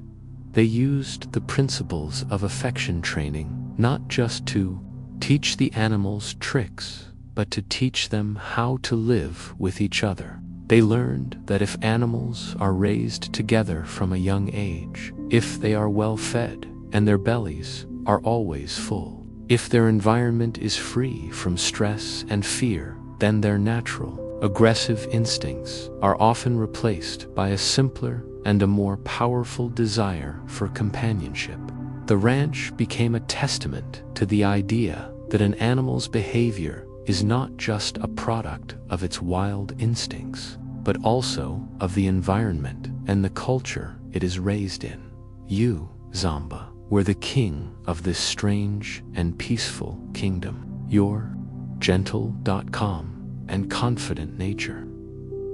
They used the principles of affection training not just to teach the animals tricks, but to teach them how to live with each other. They learned that if animals are raised together from a young age, if they are well fed and their bellies are always full, if their environment is free from stress and fear, then their natural, aggressive instincts are often replaced by a simpler and a more powerful desire for companionship. The ranch became a testament to the idea that an animal's behavior is not just a product of its wild instincts, but also of the environment and the culture it is raised in. You, Zamba, were the king of this strange and peaceful kingdom. Your gentle, calm, and confident nature,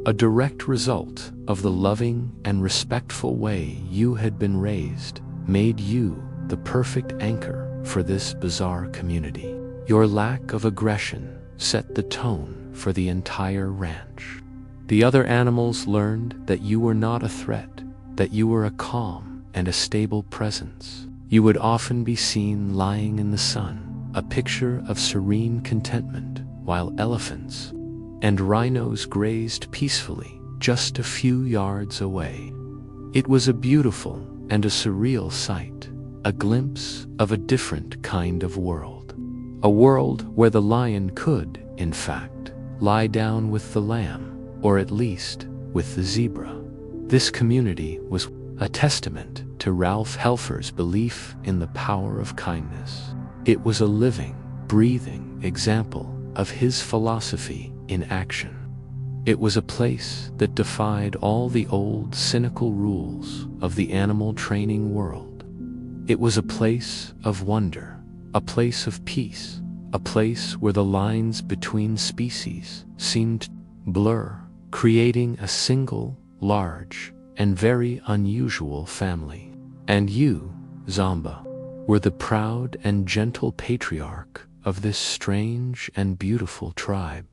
a direct result of the loving and respectful way you had been raised, made you the perfect anchor for this bizarre community. Your lack of aggression set the tone for the entire ranch. The other animals learned that you were not a threat, that you were a calm and a stable presence. You would often be seen lying in the sun, a picture of serene contentment, while elephants and rhinos grazed peacefully just a few yards away. It was a beautiful and a surreal sight, a glimpse of a different kind of world. A world where the lion could, in fact, lie down with the lamb, or at least with the zebra. This community was a testament to Ralph Helfer's belief in the power of kindness. It was a living, breathing example of his philosophy in action. It was a place that defied all the old cynical rules of the animal training world. It was a place of wonder, a place of peace, a place where the lines between species seemed to blur, creating a single, large, and very unusual family. And you, Zamba, were the proud and gentle patriarch of this strange and beautiful tribe.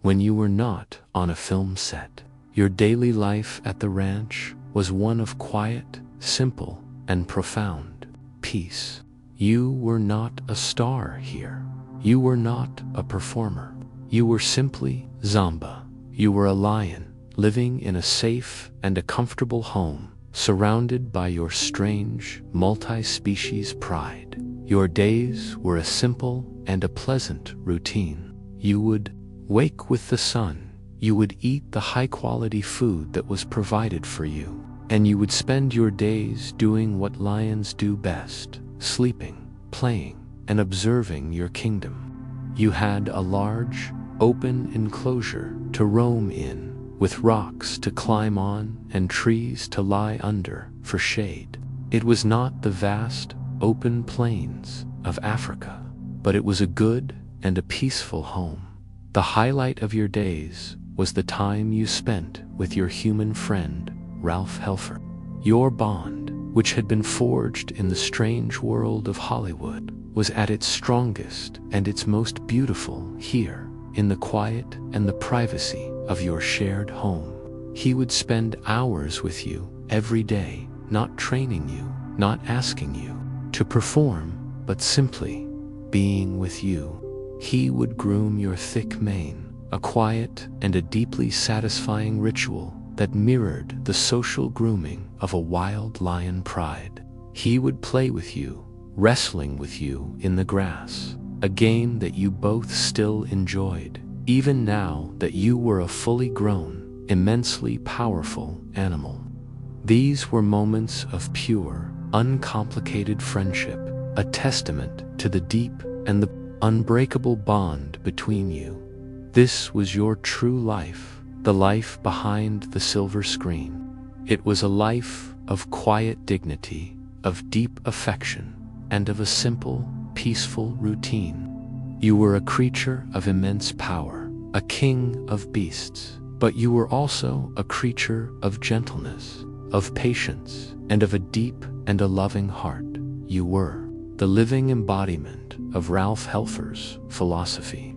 When you were not on a film set, your daily life at the ranch was one of quiet, simple, and profound peace. You were not a star here. You were not a performer. You were simply Zamba. You were a lion, living in a safe and a comfortable home, surrounded by your strange, multi-species pride. Your days were a simple and a pleasant routine. You would wake with the sun. You would eat the high-quality food that was provided for you. And you would spend your days doing what lions do best, sleeping, playing, and observing your kingdom. You had a large, open enclosure to roam in, with rocks to climb on and trees to lie under for shade. It was not the vast, open plains of Africa, but it was a good and a peaceful home. The highlight of your days was the time you spent with your human friend, Ralph Helfer. Your bond, which had been forged in the strange world of Hollywood, was at its strongest and its most beautiful here, in the quiet and the privacy of your shared home. He would spend hours with you every day, not training you, not asking you to perform, but simply being with you. He would groom your thick mane, a quiet and a deeply satisfying ritual that mirrored the social grooming of a wild lion pride. He would play with you, wrestling with you in the grass, a game that you both still enjoyed, even now that you were a fully grown, immensely powerful animal. These were moments of pure, uncomplicated friendship, a testament to the deep and the unbreakable bond between you. This was your true life, the life behind the silver screen. It was a life of quiet dignity, of deep affection, and of a simple, peaceful routine. You were a creature of immense power, a king of beasts, but you were also a creature of gentleness, of patience, and of a deep and a loving heart. You were the living embodiment of Ralph Helfer's philosophy.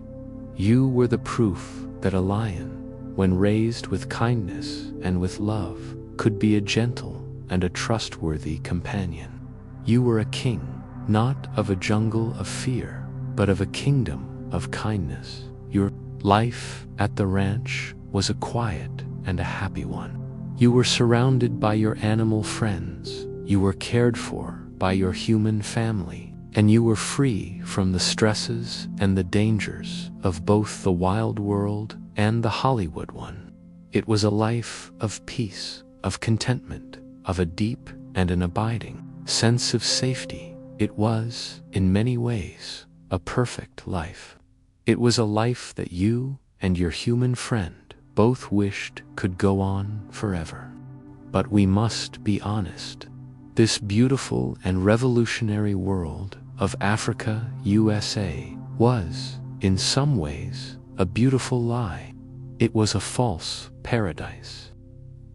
You were the proof that a lion, when raised with kindness and with love, could be a gentle and a trustworthy companion. You were a king, not of a jungle of fear, but of a kingdom of kindness. Your life at the ranch was a quiet and a happy one. You were surrounded by your animal friends. You were cared for by your human family, and you were free from the stresses and the dangers of both the wild world and the Hollywood one. It was a life of peace, of contentment, of a deep and an abiding sense of safety. It was, in many ways, a perfect life. It was a life that you and your human friend both wished could go on forever. But we must be honest. This beautiful and revolutionary world of Africa, U.S.A. was, in some ways, a beautiful lie. It was a false paradise.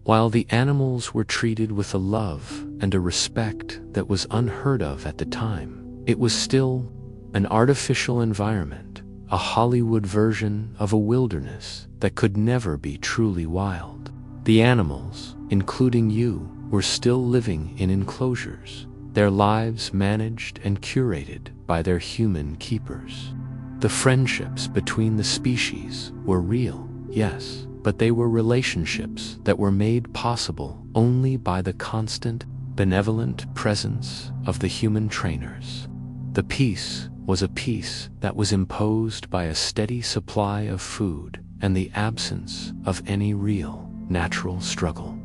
While the animals were treated with a love and a respect that was unheard of at the time, it was still an artificial environment, a Hollywood version of a wilderness that could never be truly wild. The animals, including you, were still living in enclosures, their lives managed and curated by their human keepers. The friendships between the species were real, yes, but they were relationships that were made possible only by the constant, benevolent presence of the human trainers. The peace was a peace that was imposed by a steady supply of food and the absence of any real, natural struggle.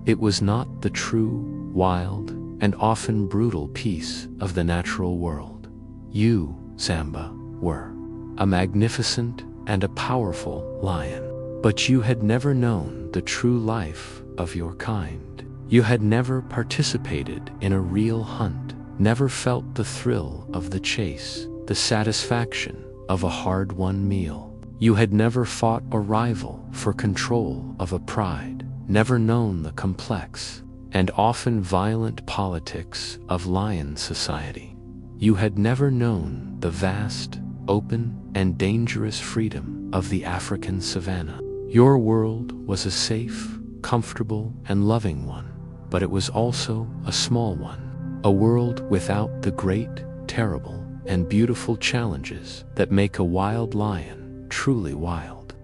It was not the true, wild, and often brutal peace of the natural world. You, Zamba, were a magnificent and a powerful lion. But you had never known the true life of your kind. You had never participated in a real hunt, never felt the thrill of the chase, the satisfaction of a hard-won meal. You had never fought a rival for control of a pride, never known the complex and often violent politics of lion society. You had never known the vast, open, and dangerous freedom of the African savanna. Your world was a safe, comfortable, and loving one, but it was also a small one, a world without the great, terrible, and beautiful challenges that make a wild lion truly wild.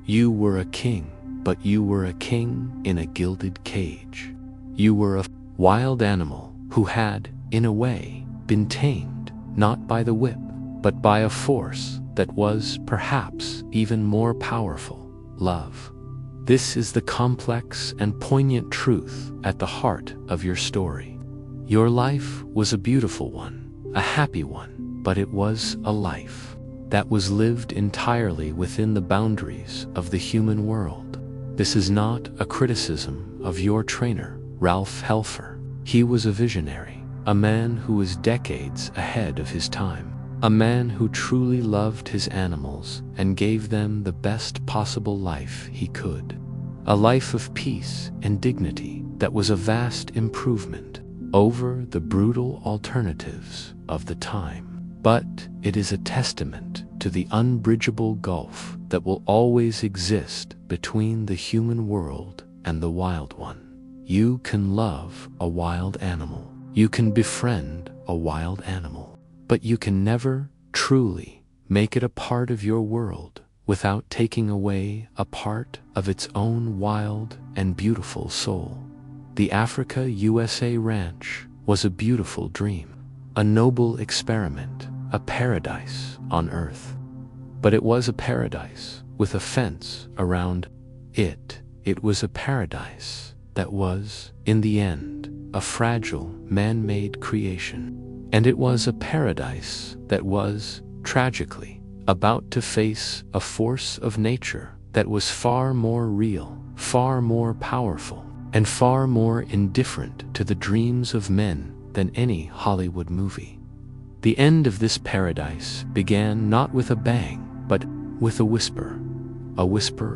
You were a king, but you were a king in a gilded cage. You were a wild animal who had, in a way, been tamed, not by the whip, but by a force that was, perhaps, even more powerful: love. This is the complex and poignant truth at the heart of your story. Your life was a beautiful one, a happy one, but it was a life that was lived entirely within the boundaries of the human world. This is not a criticism of your trainer, Ralph Helfer. He was a visionary, a man who was decades ahead of his time, a man who truly loved his animals and gave them the best possible life he could. A life of peace and dignity that was a vast improvement over the brutal alternatives of the time. But it is a testament to the unbridgeable gulf that will always exist between the human world and the wild one. You can love a wild animal. You can befriend a wild animal. But you can never truly make it a part of your world without taking away a part of its own wild and beautiful soul. The Africa U.S.A. ranch was a beautiful dream, a noble experiment, a paradise on earth. But it was a paradise with a fence around it. It was a paradise that was, in the end, a fragile, man-made creation. And it was a paradise that was, tragically, about to face a force of nature that was far more real, far more powerful, and far more indifferent to the dreams of men than any Hollywood movie. The end of this paradise began not with a bang, but with a whisper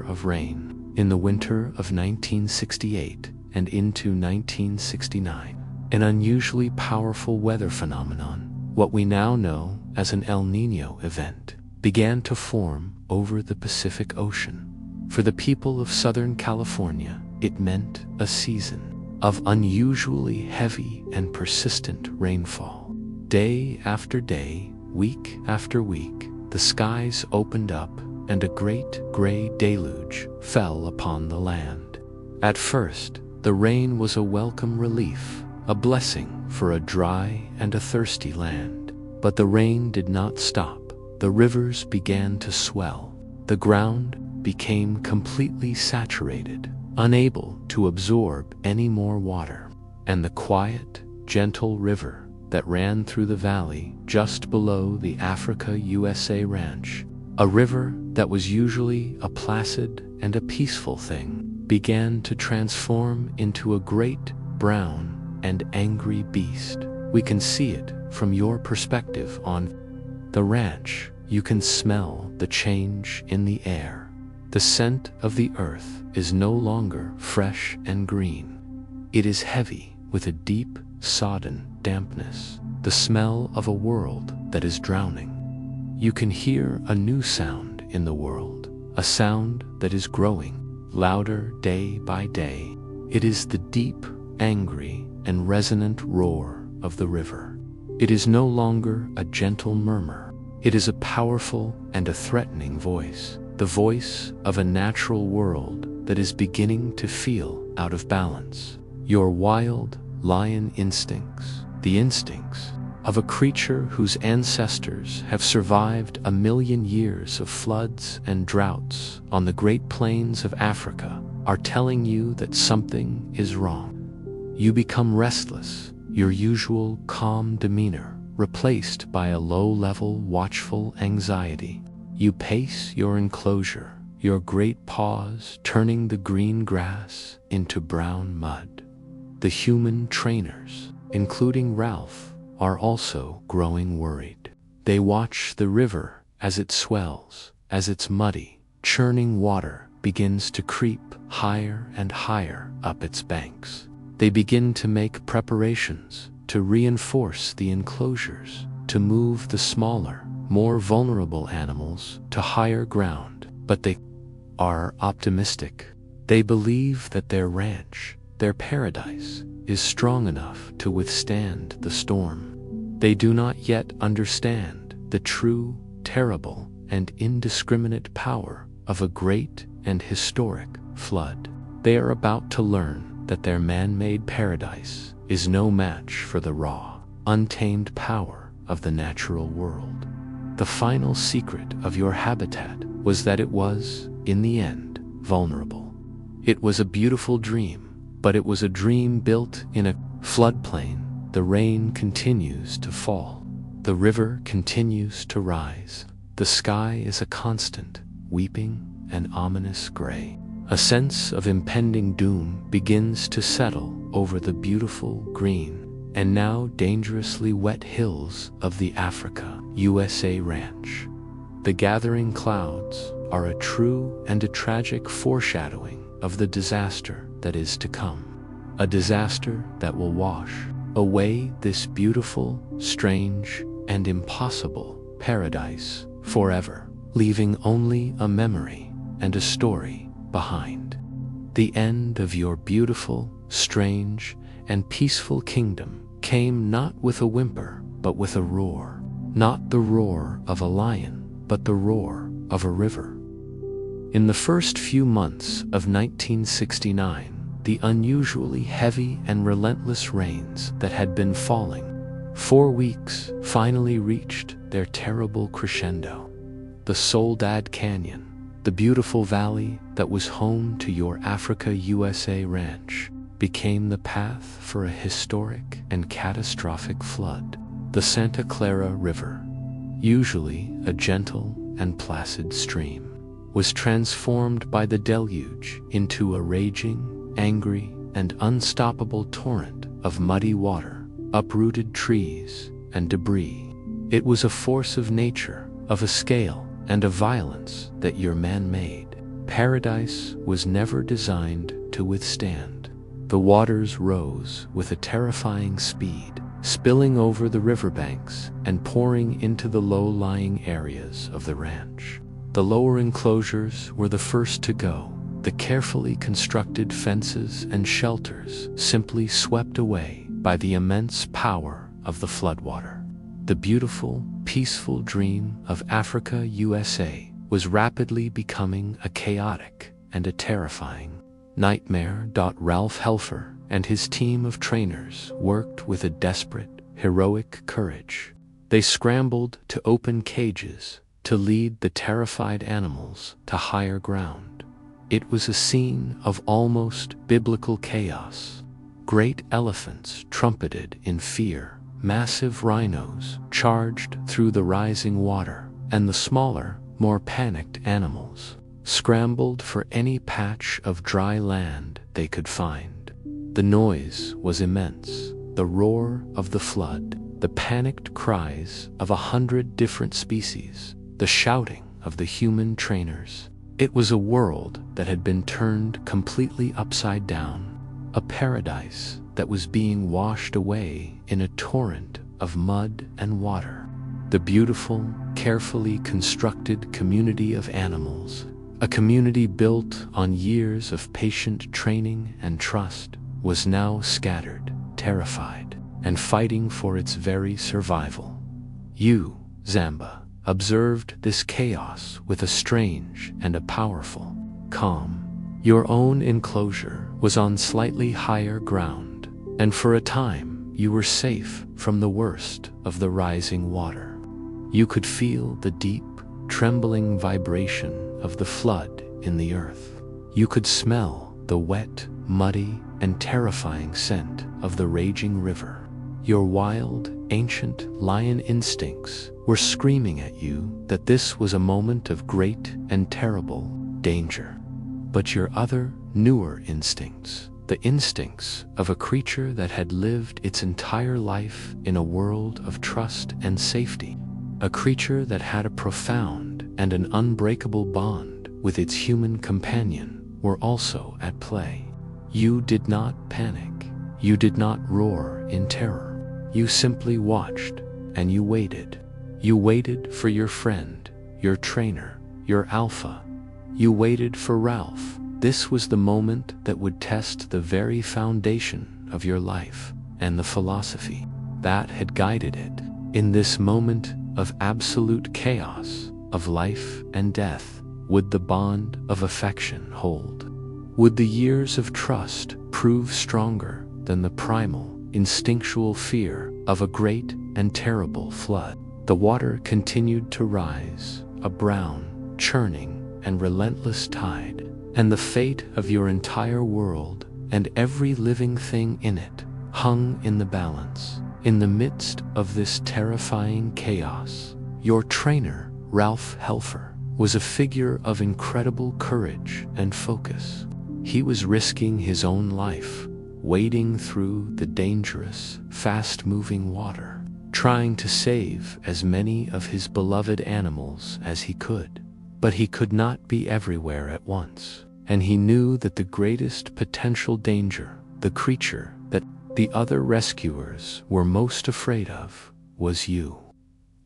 of rain, in the winter of 1968 and into 1969. An unusually powerful weather phenomenon, what we now know as an El Niño event, began to form over the Pacific Ocean. For the people of Southern California, it meant a season of unusually heavy and persistent rainfall. Day after day, week after week, the skies opened up and a great gray deluge fell upon the land. At first, the rain was a welcome relief, a blessing for a dry and a thirsty land. But the rain did not stop. The rivers began to swell. The ground became completely saturated, unable to absorb any more water. And the quiet, gentle river that ran through the valley just below the Africa U.S.A. ranch, a river that was usually a placid and a peaceful thing, began to transform into a great, brown, and angry beast. We can see it from your perspective on the ranch. You can smell the change in the air. The scent of the earth is no longer fresh and green. It is heavy with a deep, sodden dampness, the smell of a world that is drowning. You can hear a new sound in the world, a sound that is growing louder day by day. It is the deep, angry, and resonant roar of the river. It is no longer a gentle murmur. It is a powerful and a threatening voice, the voice of a natural world that is beginning to feel out of balance. Your wild lion instincts, the instincts of a creature whose ancestors have survived 1,000,000 years of floods and droughts on the Great Plains of Africa, are telling you that something is wrong. You become restless, your usual calm demeanor replaced by a low-level, watchful anxiety. You pace your enclosure, your great paws turning the green grass into brown mud. The human trainers, including Ralph, are also growing worried. They watch the river as it swells, as its muddy, churning water begins to creep higher and higher up its banks. They begin to make preparations to reinforce the enclosures, to move the smaller, more vulnerable animals to higher ground. But they are optimistic. They believe that their ranch, their paradise, is strong enough to withstand the storm. They do not yet understand the true, terrible, and indiscriminate power of a great and historic flood. They are about to learn that their man-made paradise is no match for the raw, untamed power of the natural world. The final secret of your habitat was that it was, in the end, vulnerable. It was a beautiful dream, but it was a dream built in a floodplain. The rain continues to fall. The river continues to rise. The sky is a constant, weeping and ominous gray. A sense of impending doom begins to settle over the beautiful green and now dangerously wet hills of the Africa, U.S.A. ranch. The gathering clouds are a true and a tragic foreshadowing of the disaster that is to come. A disaster that will wash away this beautiful, strange, and impossible paradise forever, leaving only a memory and a story behind. The end of your beautiful, strange, and peaceful kingdom came not with a whimper, but with a roar. Not the roar of a lion, but the roar of a river. In the first few months of 1969, the unusually heavy and relentless rains that had been falling 4 weeks finally reached their terrible crescendo. The Soledad Canyon, the beautiful valley that was home to your Africa, U.S.A. ranch, became the path for a historic and catastrophic flood. The Santa Clara River, usually a gentle and placid stream, was transformed by the deluge into a raging, angry, and unstoppable torrent of muddy water, uprooted trees, and debris. It was a force of nature, of a scale and a violence that your man-made paradise was never designed to withstand. The waters rose with a terrifying speed, spilling over the riverbanks and pouring into the low-lying areas of the ranch. The lower enclosures were the first to go. The carefully constructed fences and shelters simply swept away by the immense power of the floodwater. The beautiful, peaceful dream of Africa, U.S.A. was rapidly becoming a chaotic and a terrifying nightmare. Ralph Helfer and his team of trainers worked with a desperate, heroic courage. They scrambled to open cages to lead the terrified animals to higher ground. It was a scene of almost biblical chaos. Great elephants trumpeted in fear, massive rhinos charged through the rising water, and the smaller, more panicked animals scrambled for any patch of dry land they could find. The noise was immense, the roar of the flood, the panicked cries of 100 different species, the shouting of the human trainers. It was a world that had been turned completely upside down, a paradise that was being washed away in a torrent of mud and water. The beautiful, carefully constructed community of animals, a community built on years of patient training and trust, was now scattered, terrified, and fighting for its very survival. You, Zamba, observed this chaos with a strange and a powerful calm. Your own enclosure was on slightly higher ground, and for a time you were safe from the worst of the rising water. You could feel the deep, trembling vibration of the flood in the earth. You could smell the wet, muddy, and terrifying scent of the raging river. Your wild, ancient lion instincts were screaming at you that this was a moment of great and terrible danger, but your other, newer instincts, the instincts of a creature that had lived its entire life in a world of trust and safety, a creature that had a profound and an unbreakable bond with its human companion, were also at play. You did not panic. You did not roar in terror. You simply watched, and you waited. You waited for your friend, your trainer, your alpha. You waited for Ralph. This was the moment that would test the very foundation of your life and the philosophy that had guided it. In this moment of absolute chaos, of life and death, would the bond of affection hold? Would the years of trust prove stronger than the primal, instinctual fear of a great and terrible flood? The water continued to rise, a brown, churning, and relentless tide, and the fate of your entire world and every living thing in it hung in the balance. In the midst of this terrifying chaos, your trainer, Ralph Helfer, was a figure of incredible courage and focus. He was risking his own life, wading through the dangerous, fast-moving water, trying to save as many of his beloved animals as he could. But he could not be everywhere at once, and he knew that the greatest potential danger, the creature that the other rescuers were most afraid of, was you.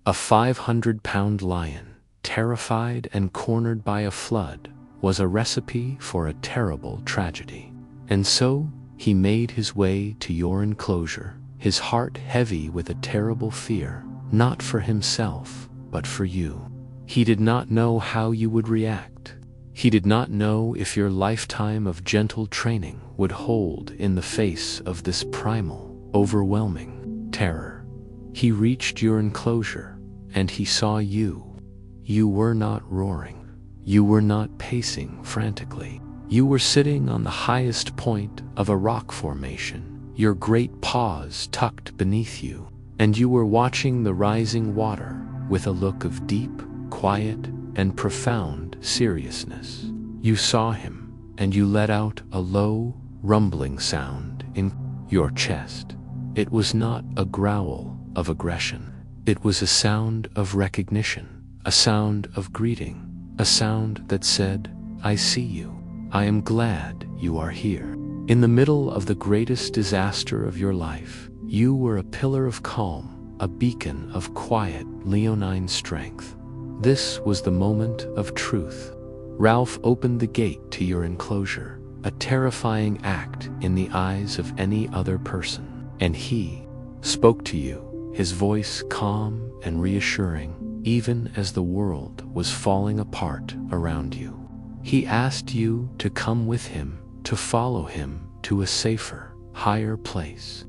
A 500-pound lion, terrified and cornered by a flood, was a recipe for a terrible tragedy. And so he made his way to your enclosure, his heart heavy with a terrible fear, not for himself, but for you. He did not know how you would react. He did not know if your lifetime of gentle training would hold in the face of this primal, overwhelming terror. He reached your enclosure, and he saw you. You were not roaring. You were not pacing frantically. You were sitting on the highest point of a rock formation, your great paws tucked beneath you, and you were watching the rising water with a look of deep, quiet, and profound seriousness. You saw him, and you let out a low, rumbling sound in your chest. It was not a growl of aggression. It was a sound of recognition, a sound of greeting, a sound that said, "I see you. I am glad you are here." In the middle of the greatest disaster of your life, you were a pillar of calm, a beacon of quiet, leonine strength. This was the moment of truth. Ralph opened the gate to your enclosure, a terrifying act in the eyes of any other person, and he spoke to you, his voice calm and reassuring, even as the world was falling apart around you. He asked you to come with him, to follow him to a safer, higher place.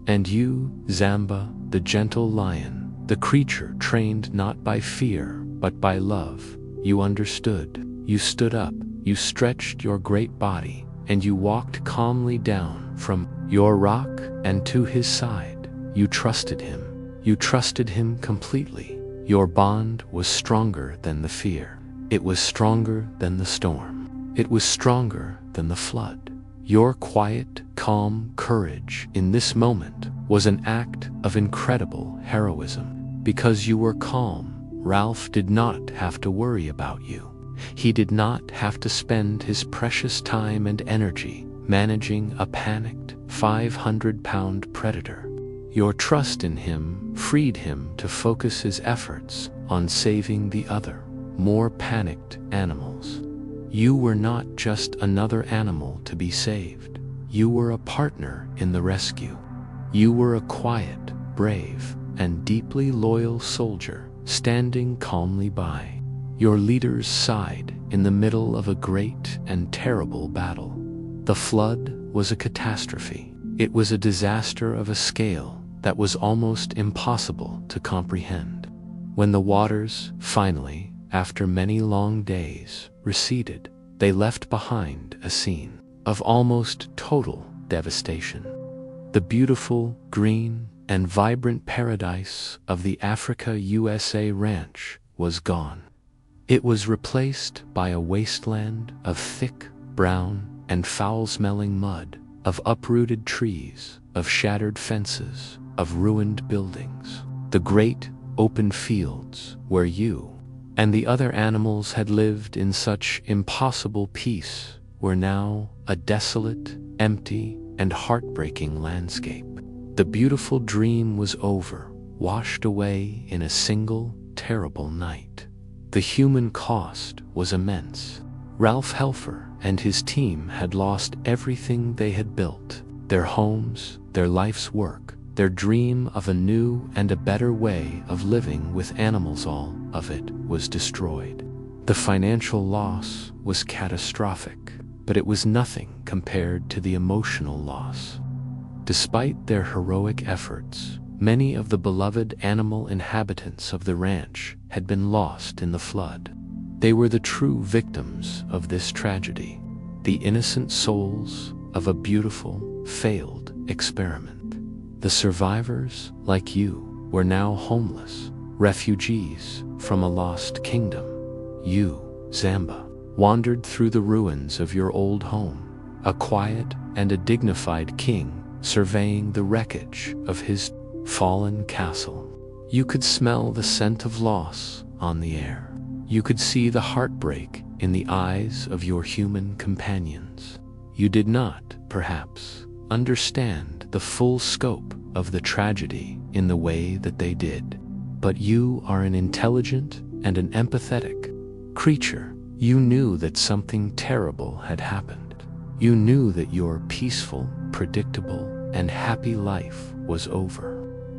And you, Zamba, the gentle lion, the creature trained not by fear, but by love, you understood. You stood up, you stretched your great body, and you walked calmly down from your rock and to his side. You trusted him. You trusted him completely. Your bond was stronger than the fear. It was stronger than the storm. It was stronger than the flood. Your quiet, calm courage in this moment was an act of incredible heroism. Because you were calm, Ralph did not have to worry about you. He did not have to spend his precious time and energy managing a panicked 500-pound predator. Your trust in him freed him to focus his efforts on saving the other, more panicked animals. You were not just another animal to be saved. You were a partner in the rescue. You were a quiet, brave, and deeply loyal soldier, standing calmly by your leader's side in the middle of a great and terrible battle. The flood was a catastrophe. It was a disaster of a scale that was almost impossible to comprehend. When the waters finally, after many long days, receded, they left behind a scene of almost total devastation. The beautiful, green, and vibrant paradise of the Africa U.S.A. ranch was gone. It was replaced by a wasteland of thick, brown, and foul-smelling mud, of uprooted trees, of shattered fences, of ruined buildings. The great, open fields where you and the other animals had lived in such impossible peace were now a desolate, empty, and heartbreaking landscape. The beautiful dream was over, washed away in a single, terrible night. The human cost was immense. Ralph Helfer and his team had lost everything they had built: their homes, their life's work, their dream of a new and a better way of living with animals. All of it was destroyed. The financial loss was catastrophic, but it was nothing compared to the emotional loss. Despite their heroic efforts, many of the beloved animal inhabitants of the ranch had been lost in the flood. They were the true victims of this tragedy, the innocent souls of a beautiful, failed experiment. The survivors, like you, were now homeless, refugees from a lost kingdom. You, Zamba, wandered through the ruins of your old home, a quiet and a dignified king surveying the wreckage of his fallen castle. You could smell the scent of loss on the air. You could see the heartbreak in the eyes of your human companions. You did not, perhaps, understand the full scope of the tragedy in the way that they did. But you are an intelligent and an empathetic creature. You knew that something terrible had happened. You knew that your peaceful, predictable, and happy life was over.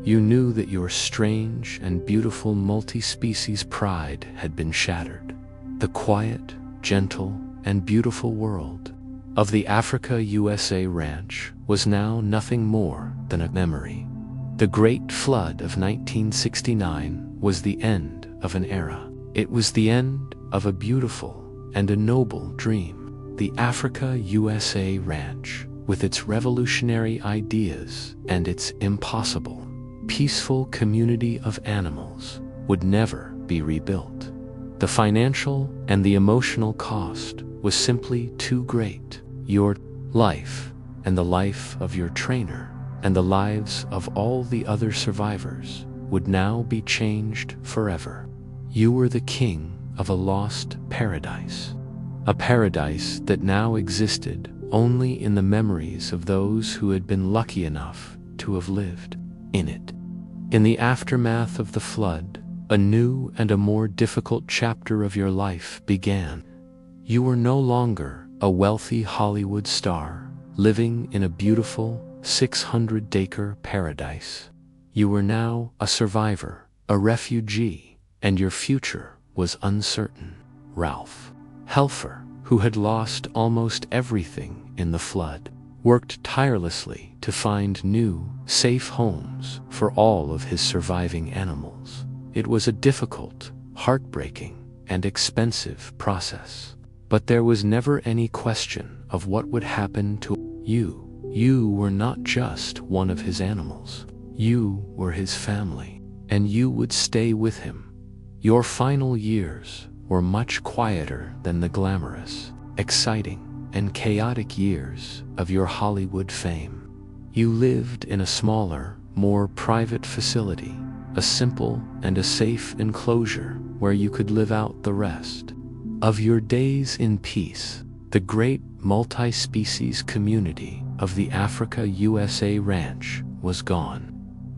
You knew that your strange and beautiful multi-species pride had been shattered. The quiet, gentle, and beautiful world of the Africa U.S.A. ranch was now nothing more than a memory. The great flood of 1969 was the end of an era. It was the end of a beautiful and a noble dream. The Africa U.S.A. ranch, with its revolutionary ideas and its impossible, peaceful community of animals, would never be rebuilt. The financial and the emotional cost was simply too great. Your life, and the life of your trainer, and the lives of all the other survivors would now be changed forever. You were the king of a lost paradise, a paradise that now existed only in the memories of those who had been lucky enough to have lived in it. In the aftermath of the flood, a new and a more difficult chapter of your life began. You were no longer a wealthy Hollywood star living in a beautiful 600-acre paradise. You were now a survivor, a refugee, and your future was uncertain. Ralph Helfer, who had lost almost everything in the flood, worked tirelessly to find new, safe homes for all of his surviving animals. It was a difficult, heartbreaking, and expensive process. But there was never any question of what would happen to you. You were not just one of his animals. You were his family, and you would stay with him. Your final years were much quieter than the glamorous, exciting, and chaotic years of your Hollywood fame. You lived in a smaller, more private facility, a simple and a safe enclosure where you could live out the rest of your days in peace. The great multi-species community of the Africa U.S.A. ranch was gone.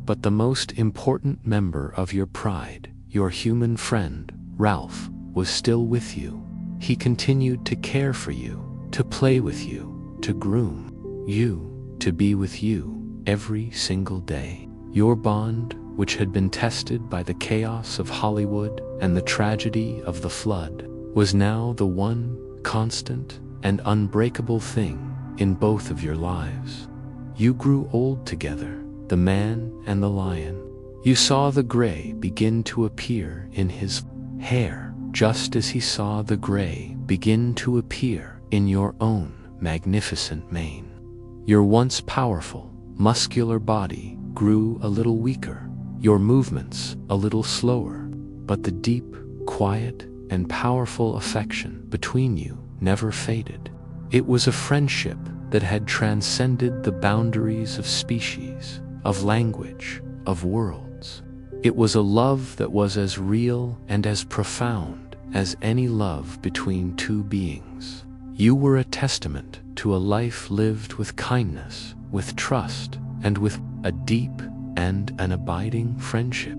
But the most important member of your pride, your human friend, Ralph, was still with you. He continued to care for you, to play with you, to groom you, to be with you every single day. Your bond, which had been tested by the chaos of Hollywood and the tragedy of the flood, was now the one constant and unbreakable thing in both of your lives. You grew old together, the man and the lion. You saw the gray begin to appear in his hair, just as he saw the gray begin to appear in your own magnificent mane. Your once powerful, muscular body grew a little weaker, your movements a little slower, but the deep, quiet, and powerful affection between you never faded. It was a friendship that had transcended the boundaries of species, of language, of worlds. It was a love that was as real and as profound as any love between two beings. You were a testament to a life lived with kindness, with trust, and with a deep and an abiding friendship.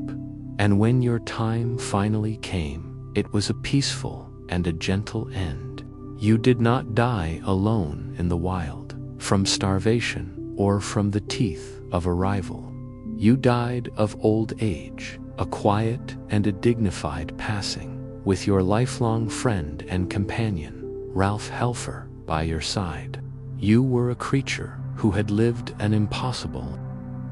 And when your time finally came, it was a peaceful and a gentle end. You did not die alone in the wild, from starvation or from the teeth of a rival. You died of old age, a quiet and a dignified passing, with your lifelong friend and companion, Ralph Helfer, by your side. You were a creature who had lived an impossible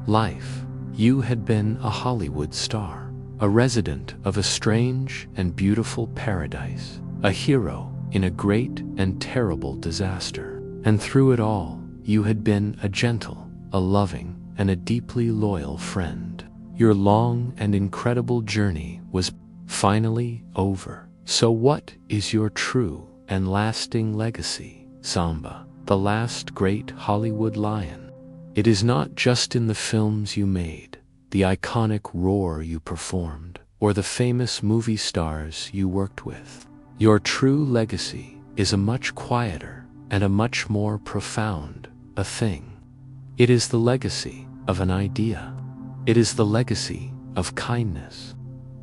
life. You had been a Hollywood star, a resident of a strange and beautiful paradise, a hero in a great and terrible disaster. And through it all, you had been a gentle, a loving, and a deeply loyal friend. Your long and incredible journey was finally over. So what is your true and lasting legacy, Zamba, the last great Hollywood lion? It is not just in the films you made, the iconic roar you performed, or the famous movie stars you worked with. Your true legacy is a much quieter and a much more profound a thing. It is the legacy of an idea. It is the legacy of kindness.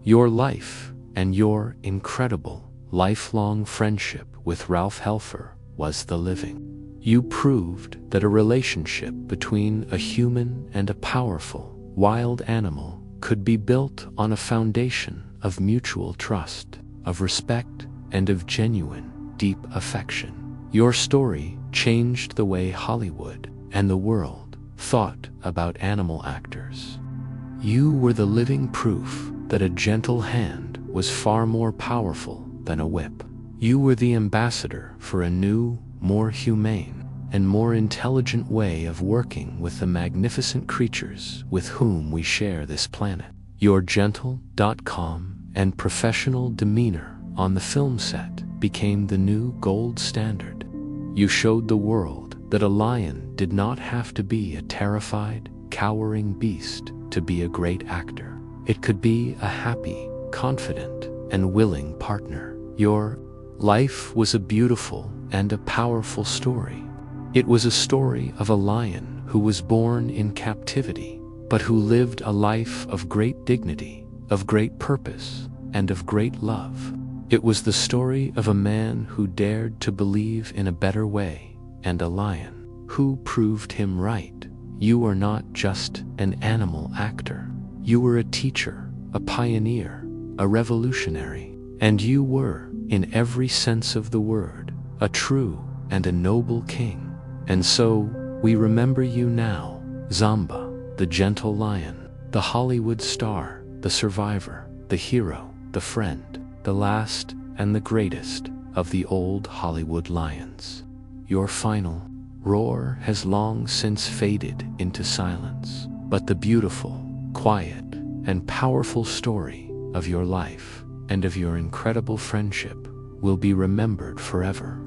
Your life and your incredible, lifelong friendship with Ralph Helfer was the living. You proved that a relationship between a human and a powerful, wild animal could be built on a foundation of mutual trust, of respect, and of genuine, deep affection. Your story changed the way Hollywood and the world thought about animal actors. You were the living proof that a gentle hand was far more powerful than a whip. You were the ambassador for a new, more humane, and more intelligent way of working with the magnificent creatures with whom we share this planet. Your gentle, calm, and professional demeanor on the film set became the new gold standard. You showed the world that a lion did not have to be a terrified, cowering beast to be a great actor. It could be a happy, confident, and willing partner. Your life was a beautiful and a powerful story. It was a story of a lion who was born in captivity, but who lived a life of great dignity, of great purpose, and of great love. It was the story of a man who dared to believe in a better way, and a lion who proved him right. You were not just an animal actor. You were a teacher, a pioneer, a revolutionary, and you were, in every sense of the word, a true and a noble king. And so, we remember you now, Zamba, the gentle lion, the Hollywood star, the survivor, the hero, the friend, the last and the greatest of the old Hollywood lions. Your final roar has long since faded into silence, but the beautiful, quiet, and powerful story of your life and of your incredible friendship will be remembered forever.